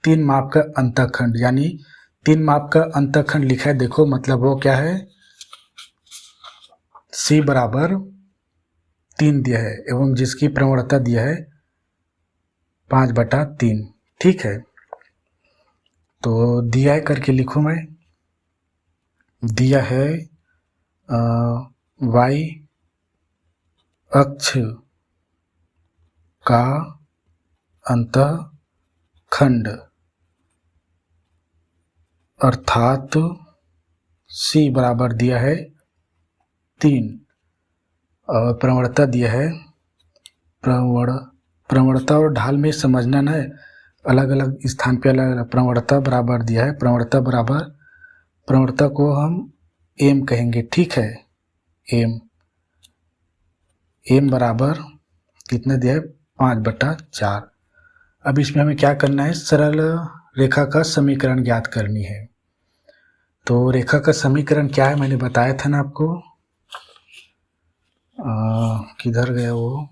3 माप का अंतःखंड, यानी 3 माप का अंतःखंड लिखा है, देखो मतलब वो क्या है, c बराबर 3 दिया है एवं जिसकी प्रवणता दिया है 5 बटा 3, ठीक है। तो दिया है करके लिखूँ मैं, दिया है y अक्ष का अंतःखंड अर्थात c बराबर दिया है 3, और प्रवणता दिया है, प्रवणता और ढाल में समझना ना है, अलग अलग स्थान पे अलग अलग प्रवणता बराबर दिया है। प्रवणता बराबर, प्रवणता को हम एम कहेंगे, ठीक है, एम बराबर कितना दिया है 5/4। अब इसमें हमें क्या करना है, सरल रेखा का समीकरण ज्ञात करनी है। तो रेखा का समीकरण क्या है मैंने बताया था ना आपको, किधर गया वो,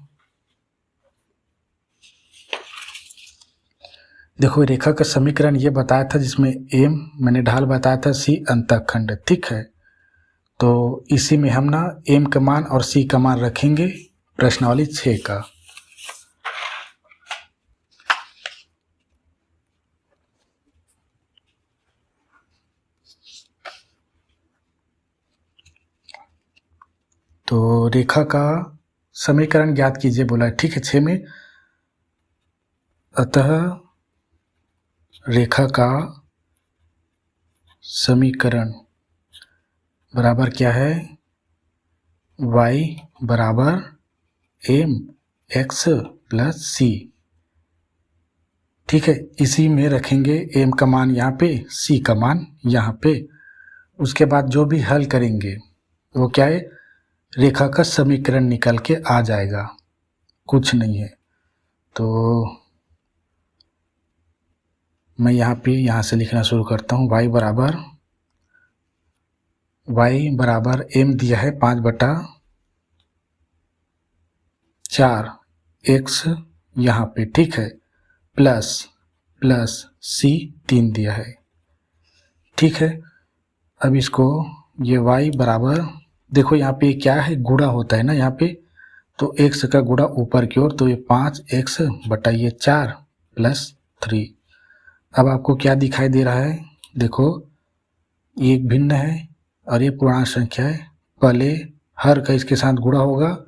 देखो रेखा का समीकरण ये बताया था जिसमें एम मैंने ढाल बताया था, सी अंतःखंड, ठीक है। तो इसी में हम ना एम का मान और सी का मान रखेंगे प्रश्नावली 6 का। तो रेखा का समीकरण ज्ञात कीजिए बोला है, ठीक है, 6 में। अतः रेखा का समीकरण बराबर क्या है, y बराबर एम एक्स प्लस सी, ठीक है। इसी में रखेंगे एम का मान यहाँ पे, सी का मान यहाँ पे। उसके बाद जो भी हल करेंगे वो क्या है, रेखा का समीकरण निकल के आ जाएगा, कुछ नहीं है। तो मैं यहाँ से लिखना शुरू करता हूँ। y बराबर एम दिया है 5/4 एक्स यहाँ पे, ठीक है, प्लस सी 3 दिया है, ठीक है। अब इसको ये y बराबर, देखो यहाँ पे क्या है, गुणा होता है ना यहाँ पे, तो x का गुणा ऊपर की ओर, तो ये 5x/4 + 3। अब आपको क्या दिखाई दे रहा है, देखो ये एक भिन्न है और ये पूर्णांक संख्या है। पहले हर का इसके साथ गुणा होगा,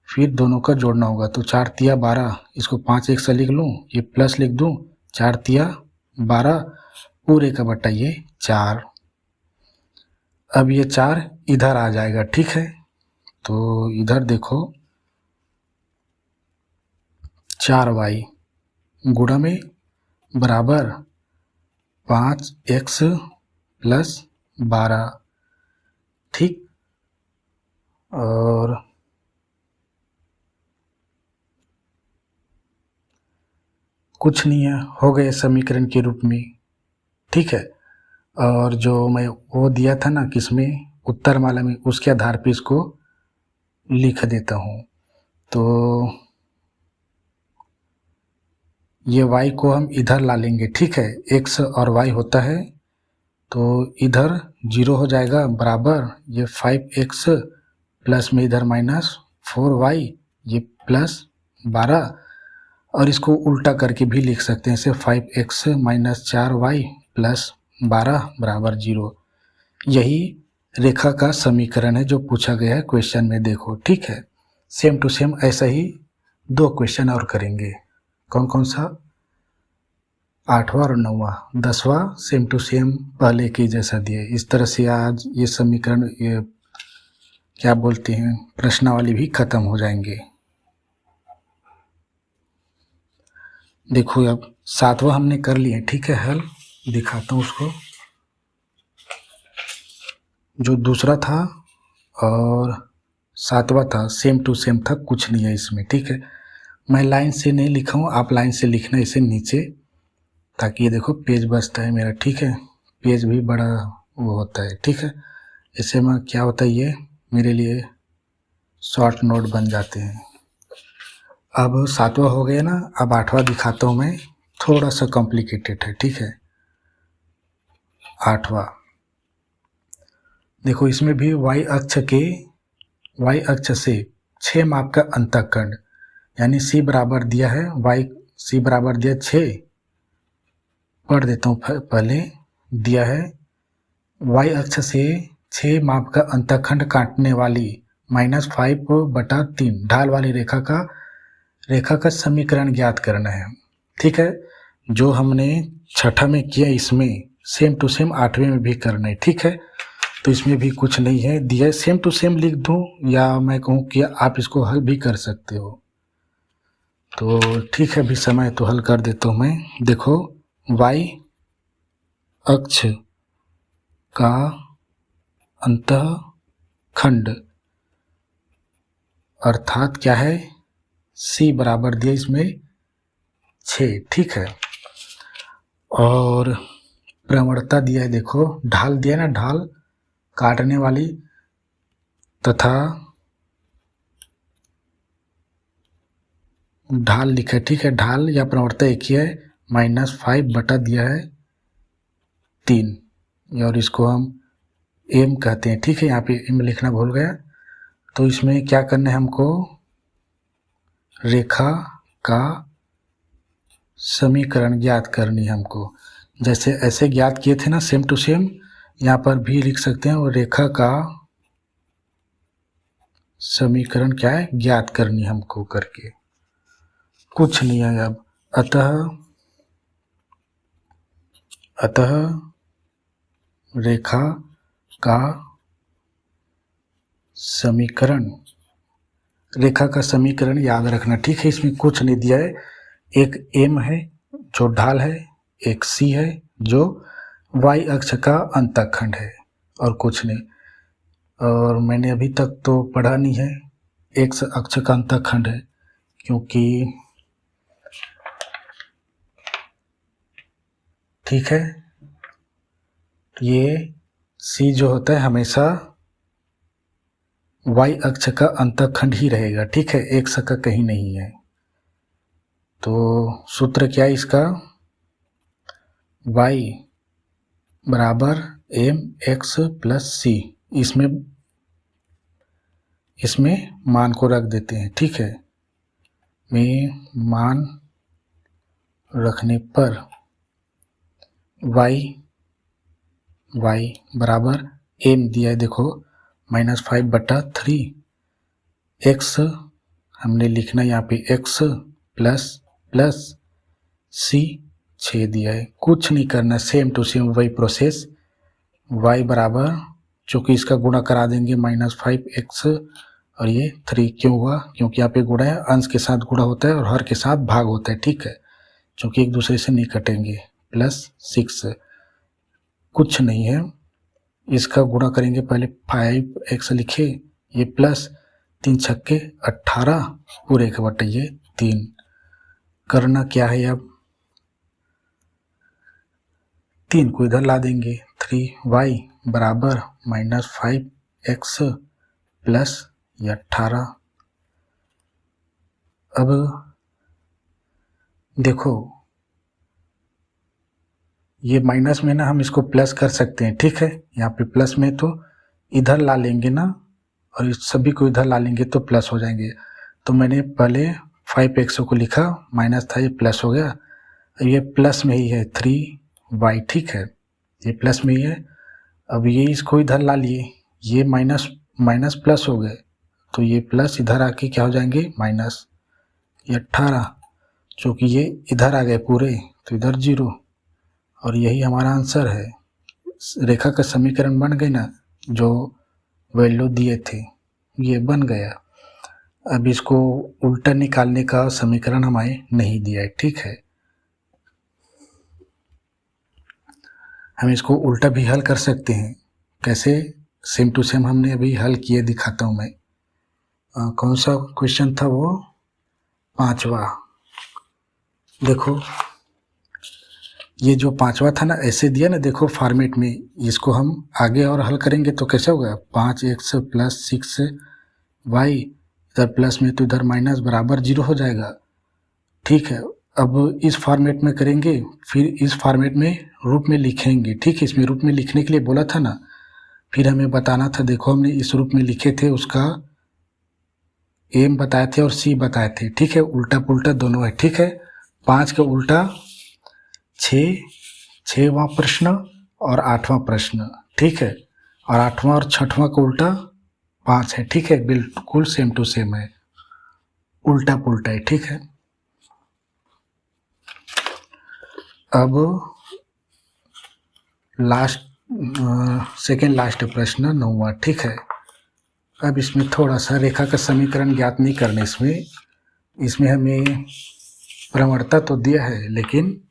फिर दोनों का जोड़ना होगा। तो 4 तिया 12, इसको 5x से लिख लूँ, ये प्लस लिख दूँ, 4 तिया 12 पूरे का बटा ये 4। अब ये 4 इधर आ जाएगा, ठीक है। तो इधर देखो 4y गुणा में बराबर 5x + 12, ठीक। और कुछ नहीं है, हो गए समीकरण के रूप में, ठीक है। और जो मैं वो दिया था ना किसमें, उत्तरमाला में, उसके आधार पे इसको लिख देता हूँ। तो ये y को हम इधर ला लेंगे, ठीक है, x और y होता है, तो इधर 0 हो जाएगा, बराबर ये 5x प्लस में इधर -4y, ये +12, और इसको उल्टा करके भी लिख सकते हैं, इसे 5x - 4y + 12 बराबर 0। यही रेखा का समीकरण है जो पूछा गया है क्वेश्चन में, देखो, ठीक है। सेम टू सेम ऐसा ही 2 क्वेश्चन और करेंगे। कौन कौन सा, 8वां और 9वां, 10वां सेम टू सेम पहले के जैसा दिए। इस तरह से आज ये समीकरण, ये क्या बोलते हैं, प्रश्नावली भी खत्म हो जाएंगे। देखो अब 7वां हमने कर लिए, ठीक है, हल दिखाता हूँ उसको। जो दूसरा था और 7वां था, सेम टू सेम था, कुछ नहीं है इसमें, ठीक है। मैं लाइन से नहीं लिखा हूँ, आप लाइन से लिखना इसे नीचे, ताकि ये देखो पेज बचता है मेरा, ठीक है। पेज भी बड़ा वो होता है, ठीक है। इससे में क्या होता है, ये मेरे लिए शॉर्ट नोट बन जाते हैं। अब 7वां हो गया ना, अब 8वां दिखाता हूँ मैं, थोड़ा सा कॉम्प्लिकेटेड है, ठीक है। 8वां देखो, इसमें भी y अक्ष से 6 माप का अंतःखंड, यानी c बराबर दिया है, c बराबर दिया 6, पढ़ देता हूँ पहले, दिया है y अक्ष से 6 माप का अंतःखंड काटने वाली -5/3 ढाल वाली रेखा का समीकरण ज्ञात करना है, ठीक है। जो हमने 6ठा में किया, इसमें सेम टू सेम 8वें में भी करना है, ठीक है। तो इसमें भी कुछ नहीं है दिया, सेम टू सेम लिख दूं या मैं कहूँ कि आप इसको हल भी कर सकते हो। तो ठीक है, अभी समय तो हल कर देता हूँ मैं। देखो y अक्ष का अंतःखंड अर्थात क्या है, c बराबर दिया इसमें 6, ठीक है। और प्रवणता दिया है, देखो ढाल दिया ना, ढाल काटने वाली तथा ढाल लिखा है, ठीक है। ढाल या प्रवणता एक ही है, -5 बटा दिया है 3 और इसको हम एम कहते हैं, ठीक है। यहाँ पे एम लिखना भूल गया। तो इसमें क्या करना है हमको, रेखा का समीकरण ज्ञात करनी है हमको। जैसे ऐसे ज्ञात किए थे ना सेम टू सेम, यहाँ पर भी लिख सकते हैं। और रेखा का समीकरण क्या है, ज्ञात करनी है हमको करके, कुछ नहीं है अब। अतः रेखा का समीकरण, रेखा का समीकरण याद रखना, ठीक है। इसमें कुछ नहीं दिया है, एक एम है जो ढाल है, एक सी है जो वाई अक्ष का अंतःखंड है, और कुछ नहीं। और मैंने अभी तक तो पढ़ा नहीं है एक्स अक्ष का अंतःखंड है, क्योंकि ठीक है ये सी जो होता है हमेशा वाई अक्ष का अंतःखंड ही रहेगा, ठीक है, एक्स का कहीं नहीं है। तो सूत्र क्या है इसका, y बराबर एम एक्स प्लस सी, इसमें मान को रख देते हैं, ठीक है। में मान रखने पर y बराबर एम दिया है, देखो -5 बटा 3, x हमने लिखना यहाँ पे x प्लस c 6 दिया है। कुछ नहीं करना, सेम टू सेम वही प्रोसेस। y बराबर, चूँकि इसका गुणा करा देंगे -5x, और ये 3 क्यों हुआ, क्योंकि यहाँ पे गुणा है, अंश के साथ गुणा होता है और हर के साथ भाग होता है, ठीक है, चूँकि एक दूसरे से नहीं कटेंगे। +6 कुछ नहीं है, इसका गुणा करेंगे, पहले 5x लिखे, ये प्लस 3 छक्के 18 पूरे के बटे ये 3। करना क्या है, अब 3 को इधर ला देंगे, 3y बराबर -5x प्लस ये 18। अब देखो ये माइनस में ना हम इसको प्लस कर सकते हैं, ठीक है। यहाँ पे प्लस में तो इधर ला लेंगे ना, और इस सभी को इधर ला लेंगे तो प्लस हो जाएंगे। तो मैंने पहले 5x को लिखा, माइनस था, ये प्लस हो गया, ये प्लस में ही है 3y, ठीक है, ये प्लस में ही है। अब ये इसको इधर ला लिए, ये माइनस प्लस हो गए, तो ये प्लस इधर आके क्या हो जाएंगे, माइनस। ये 18, चूँकि ये इधर आ गए पूरे, तो इधर 0, और यही हमारा आंसर है। रेखा का समीकरण बन गई ना, जो वैल्यू दिए थे ये बन गया। अब इसको उल्टा निकालने का समीकरण हमें नहीं दिया है, ठीक है। हम इसको उल्टा भी हल कर सकते हैं, कैसे, सेम टू सेम हमने अभी हल किए, दिखाता हूँ मैं। कौन सा क्वेश्चन था वो, 5वां। देखो ये जो 5वां था ना, ऐसे दिया ना, देखो फॉर्मेट में, इसको हम आगे और हल करेंगे तो कैसे होगा, 5x प्लस 6y, इधर प्लस में तो इधर माइनस, बराबर 0 हो जाएगा, ठीक है। अब इस फॉर्मेट में करेंगे, फिर इस फॉर्मेट में रूप में लिखेंगे, ठीक है। इसमें रूप में लिखने के लिए बोला था ना, फिर हमें बताना था, देखो हमने इस रूप में लिखे थे, उसका एम बताए थे और सी बताए थे, ठीक है, उल्टा पुल्टा दोनों है, ठीक है। 5 का उल्टा 6वां प्रश्न और 8वां प्रश्न, ठीक है, और 8वां और 6वां का उल्टा 5 है, ठीक है, बिल्कुल सेम टू सेम है, उल्टा पुल्टा है, ठीक है। अब लास्ट सेकेंड लास्ट प्रश्न 9वां, ठीक है। अब इसमें थोड़ा सा रेखा का समीकरण ज्ञात नहीं करने, इसमें हमें प्रवणता तो दिया है लेकिन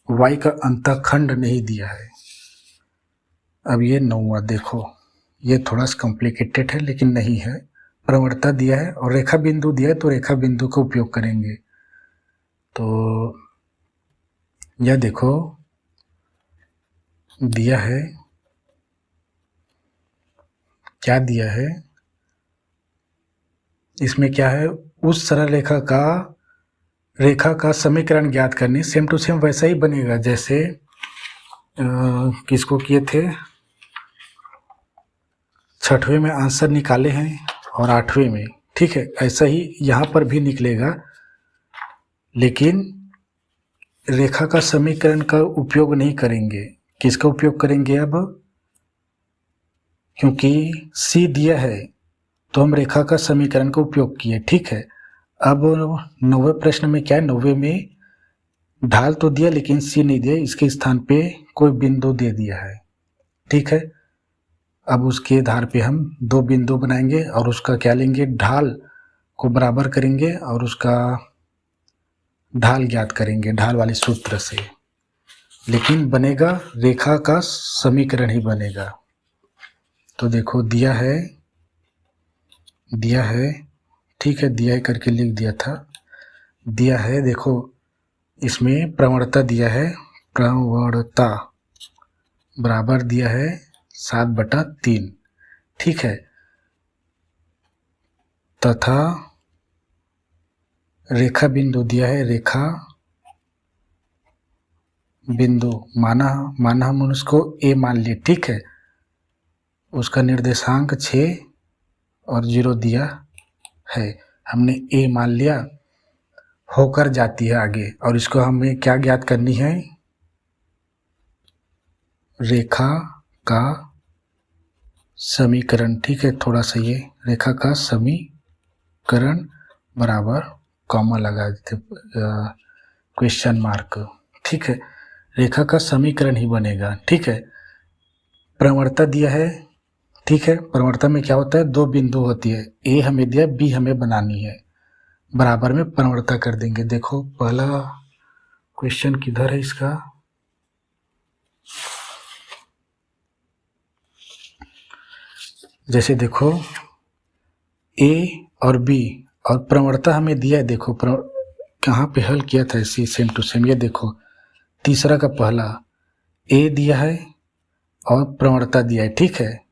y का अंतःखंड नहीं दिया है। अब ये 9वां देखो, ये थोड़ा सा कॉम्प्लिकेटेड है लेकिन नहीं है। प्रवणता दिया है और रेखा बिंदु दिया है, तो रेखा बिंदु का उपयोग करेंगे। तो यह देखो दिया है, क्या दिया है इसमें, क्या है, उस सरल रेखा का समीकरण ज्ञात करने। सेम टू सेम वैसा ही बनेगा जैसे किसको किए थे, 6वें में आंसर निकाले हैं और 8वें में, ठीक है। ऐसा ही यहाँ पर भी निकलेगा, लेकिन रेखा का समीकरण का उपयोग नहीं करेंगे। किसका उपयोग करेंगे अब, क्योंकि C दिया है तो हम रेखा का समीकरण का उपयोग किए, ठीक है। अब 9वें प्रश्न में क्या है, 9वें में ढाल तो दिया लेकिन C नहीं दिया, इसके स्थान पे कोई बिंदु दे दिया है, ठीक है। अब उसके आधार पे हम 2 बिंदु बनाएंगे और उसका क्या लेंगे, ढाल को बराबर करेंगे और उसका ढाल ज्ञात करेंगे ढाल वाले सूत्र से, लेकिन बनेगा रेखा का समीकरण ही बनेगा। तो देखो दिया है, ठीक है, दिया है करके लिख दिया था, दिया है। देखो इसमें प्रवणता दिया है, प्रवणता बराबर दिया है 7/3, ठीक है, तथा रेखा बिंदु दिया है, रेखा बिंदु माना हम उसको A मान लिए, ठीक है। उसका निर्देशांक 6 और 0 दिया है, हमने A मान लिया, होकर जाती है आगे। और इसको हमें क्या ज्ञात करनी है, रेखा का समीकरण, ठीक है। थोड़ा सा ये रेखा का समीकरण बराबर कॉमा लगा देते, क्वेश्चन मार्क, ठीक है। रेखा का समीकरण ही बनेगा, ठीक है। प्रवणता दिया है, ठीक है। प्रवणता में क्या होता है, 2 बिंदु होती है, A हमें दिया, B हमें बनानी है, बराबर में प्रवणता कर देंगे। देखो पहला क्वेश्चन किधर है इसका, जैसे देखो A और B और प्रवणता हमें दिया है, देखो कहाँ पे हल किया था इसी सेम टू सेम। ये देखो तीसरा का पहला A दिया है और प्रवणता दिया है, ठीक है,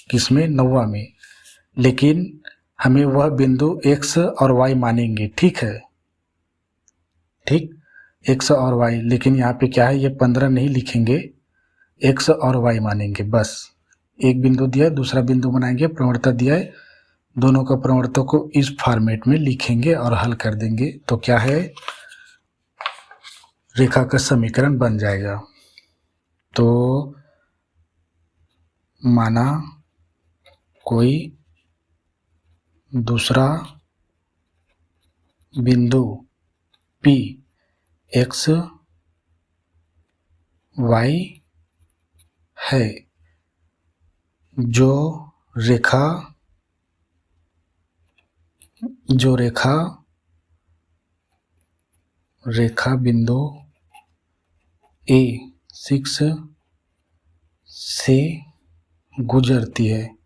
किसमें, 9वां में, लेकिन हमें वह बिंदु x और y मानेंगे, ठीक है, ठीक, x और y, लेकिन यहाँ पे क्या है, ये 15 नहीं लिखेंगे, x और y मानेंगे बस। एक बिंदु दिया है, दूसरा बिंदु बनाएंगे, प्रवणता दिया है, दोनों का प्रवणता को इस फॉर्मेट में लिखेंगे और हल कर देंगे, तो क्या है, रेखा का समीकरण बन जाएगा। तो माना कोई दूसरा बिंदु P x y है जो रेखा बिंदु A6 से गुजरती है।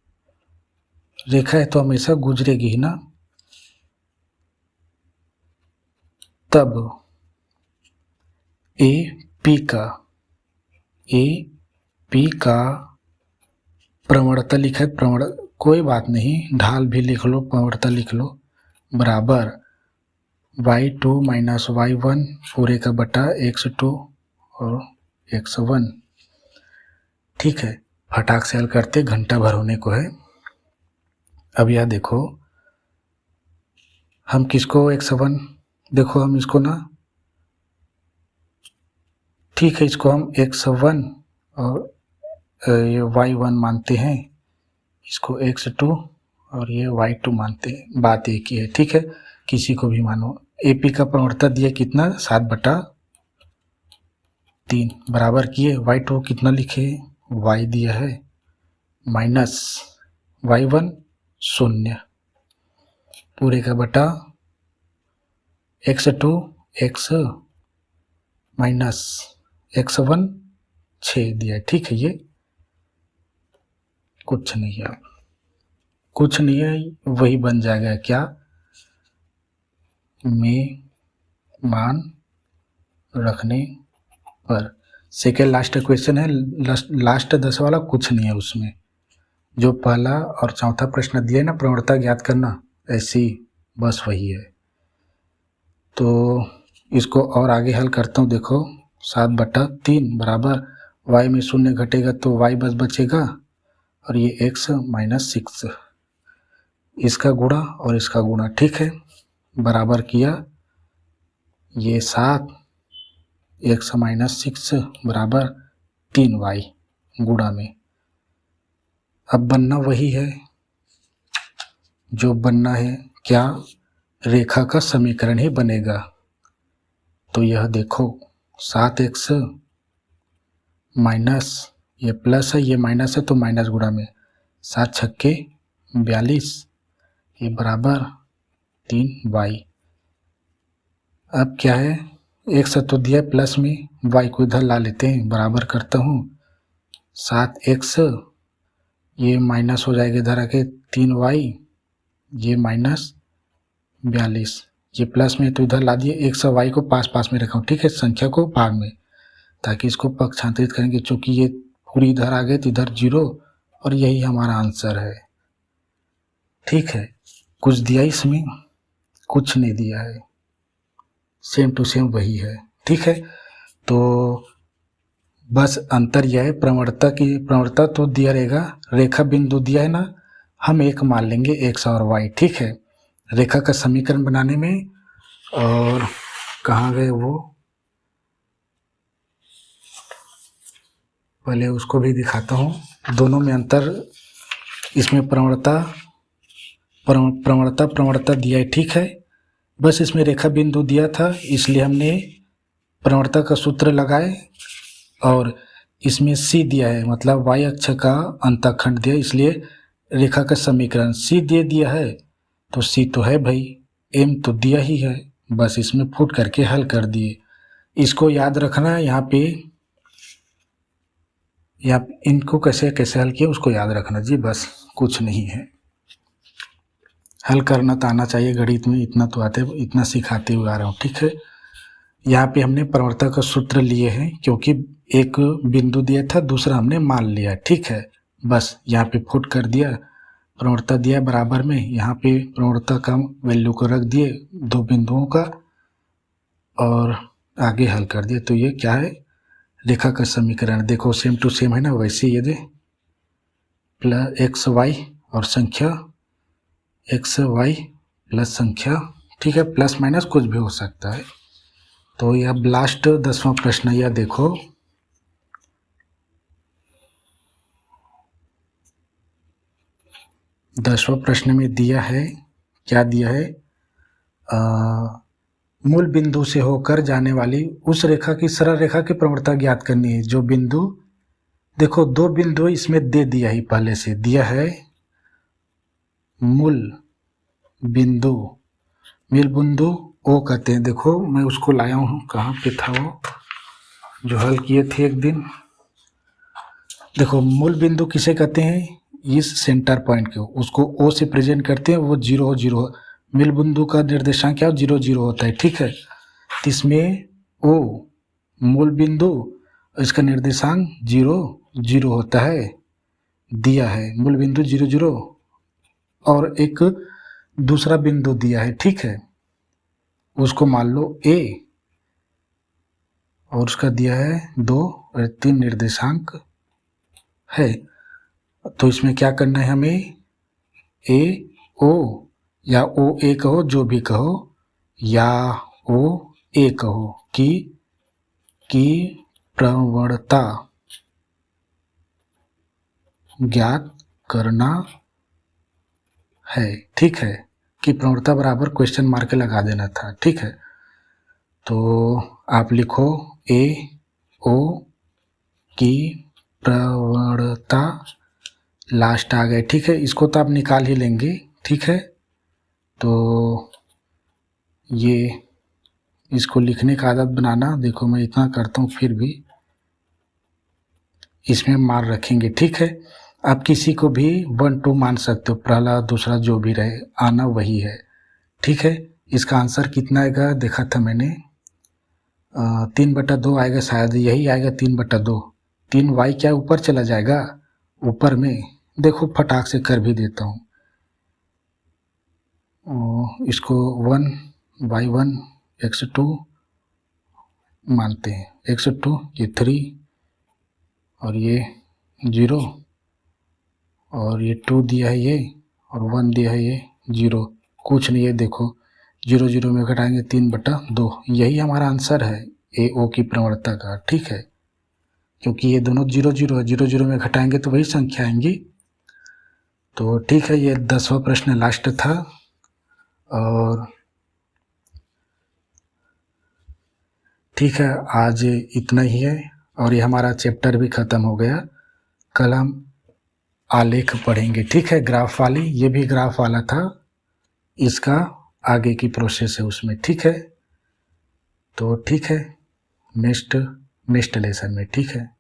रेखा है तो हमेशा गुजरेगी ही ना, तब AP का प्रवणता लिखा है, कोई बात नहीं, ढाल भी लिख लो, प्रवणता लिख लो, बराबर y2 माइनस y1 पूरे का बटा x2 और x1, ठीक है। फटाक से हल करते, घंटा भर होने को है। अब यह देखो हम किसको x1, देखो हम इसको ना, ठीक है, इसको हम x1 और ये y1 मानते हैं, इसको x2 और ये y2 मानते हैं, बात एक ही है, ठीक है, किसी को भी मानो। AP का प्रवणता दिया कितना, 7/3, 3 बराबर किए y2 कितना लिखे, y दिया है माइनस y1 0 पूरे का बटा x2 x माइनस x1 6 दिया है। ठीक है, ये कुछ नहीं है, कुछ नहीं है, वही बन जाएगा क्या, में मान रखने पर। सेकेंड लास्ट क्वेश्चन है, लास्ट 10 वाला कुछ नहीं है उसमें, जो पहला और चौथा प्रश्न दिया है ना प्रवणता ज्ञात करना, ऐसी बस वही है। तो इसको और आगे हल करता हूँ। देखो 7/3 बराबर y में 0 घटेगा तो y बस बचेगा और ये x माइनस 6 इसका गुणा और इसका गुणा। ठीक है, बराबर किया ये 7 x माइनस 6 बराबर 3y गुणा में। अब बनना वही है जो बनना है, क्या, रेखा का समीकरण ही बनेगा। तो यह देखो 7x माइनस ये प्लस है, ये माइनस है तो माइनस गुणा में, 7 छक्के 42 ये बराबर 3y। अब क्या है, x तो दिया है प्लस में, y को इधर ला लेते हैं, बराबर करता हूँ 7x ये माइनस हो जाएगा इधर आके 3y ये माइनस 42 ये प्लस में तो इधर ला दिए, x और y को पास पास में रखा हूँ। ठीक है, संख्या को भाग में, ताकि इसको पक्षांतरित करेंगे, चूंकि ये पूरी इधर आ गए तो इधर 0 और यही हमारा आंसर है। ठीक है, कुछ दिया इसमें, कुछ नहीं दिया है, सेम टू सेम वही है। ठीक है, तो बस अंतर यह है, प्रवणता तो दिया रहेगा, रेखा बिंदु दिया है ना, हम एक मान लेंगे x और y। ठीक है, रेखा का समीकरण बनाने में। और कहाँ गए वो, पहले उसको भी दिखाता हूँ, दोनों में अंतर। इसमें प्रवणता दिया है। ठीक है, बस इसमें रेखा बिंदु दिया था इसलिए हमने प्रवणता का सूत्र लगाए, और इसमें c दिया है मतलब y अक्ष का अंतःखंड दिया, इसलिए रेखा का समीकरण c दे दिया है, तो c तो है भाई, m तो दिया ही है, बस इसमें फुट करके हल कर दिए। इसको याद रखना है, यहाँ पे या इनको कैसे कैसे हल किया उसको याद रखना जी, बस कुछ नहीं है। हल करना तो आना चाहिए गणित में, इतना तो आते, इतना सिखाते हुए आ रहा हूँ। ठीक है, यहाँ पे हमने प्रवणता का सूत्र लिए हैं क्योंकि एक बिंदु दिया था, दूसरा हमने मान लिया। ठीक है, बस यहाँ पे फुट कर दिया, प्रवणता दिया बराबर में, यहाँ पे प्रवणता का वैल्यू को रख दिए दो बिंदुओं का और आगे हल कर दिया। तो ये क्या है, रेखा का समीकरण। देखो सेम टू सेम है ना, वैसे ये दे प्लस एक्स वाई और संख्या एक्स वाई प्लस संख्या। ठीक है, प्लस माइनस कुछ भी हो सकता है। तो यह लास्ट 10वां प्रश्न, यह देखो दसवां प्रश्न में दिया है, क्या दिया है, मूल बिंदु से होकर जाने वाली उस रेखा की सरल रेखा की प्रवणता ज्ञात करनी है। जो बिंदु, देखो दो बिंदु इसमें दे दिया ही, पहले से दिया है मूल बिंदु, मूल बिंदु ओ कहते हैं। देखो मैं उसको लाया हूँ, कहाँ पे था वो जो हल किए थे एक दिन। देखो मूल बिंदु किसे कहते हैं, इस सेंटर पॉइंट को, उसको ओ से प्रेजेंट करते हैं, वो 0 मूल बिंदु का निर्देशांक क्या 0 होता है। ठीक है, तो इसमें ओ मूल बिंदु, इसका निर्देशांक 0 होता है, दिया है मूल बिंदु 0 और एक दूसरा बिंदु दिया है। ठीक है, उसको मान लो ए और उसका दिया है 2 और 3 निर्देशांक है। तो इसमें क्या करना है हमें, ए ओ या ओ ए कहो, जो भी कहो, या ओ ए कहो की प्रवणता ज्ञात करना है। ठीक है, कि प्रवणता बराबर क्वेश्चन मार्क लगा देना था। ठीक है, तो आप लिखो ए ओ की प्रवणता लास्ट आ गए, ठीक है। इसको तो आप निकाल ही लेंगे, ठीक है। तो ये इसको लिखने का आदत बनाना, देखो मैं इतना करता हूँ फिर भी इसमें मार रखेंगे, ठीक है। आप किसी को भी 1 2 मान सकते हो, पहला दूसरा जो भी रहे, आना वही है, ठीक है। इसका आंसर कितना आएगा देखा था मैंने, 3/2 आएगा शायद, यही आएगा 3/2। 3y क्या ऊपर चला जाएगा, ऊपर में देखो फटाक से कर भी देता हूँ। इसको 1/1 x2 मानते हैं, x2 ये 3 और ये 0 और ये 2 दिया है ये, और 1 दिया है ये 0, कुछ नहीं है। देखो 0 0 में घटाएंगे 3/2, यही हमारा आंसर है ए ओ की प्रवणता का, ठीक है। क्योंकि ये दोनों 0 0 है, 0 0 में घटाएंगे तो वही संख्या आएंगी। तो ठीक है, ये 10वां प्रश्न लास्ट था और ठीक है, आज इतना ही है और ये हमारा चैप्टर भी ख़त्म हो गया। कल हम आलेख पढ़ेंगे, ठीक है, ग्राफ वाली, ये भी ग्राफ वाला था, इसका आगे की प्रोसेस है उसमें, ठीक है। तो ठीक है, नेक्स्ट लेसन में, ठीक है।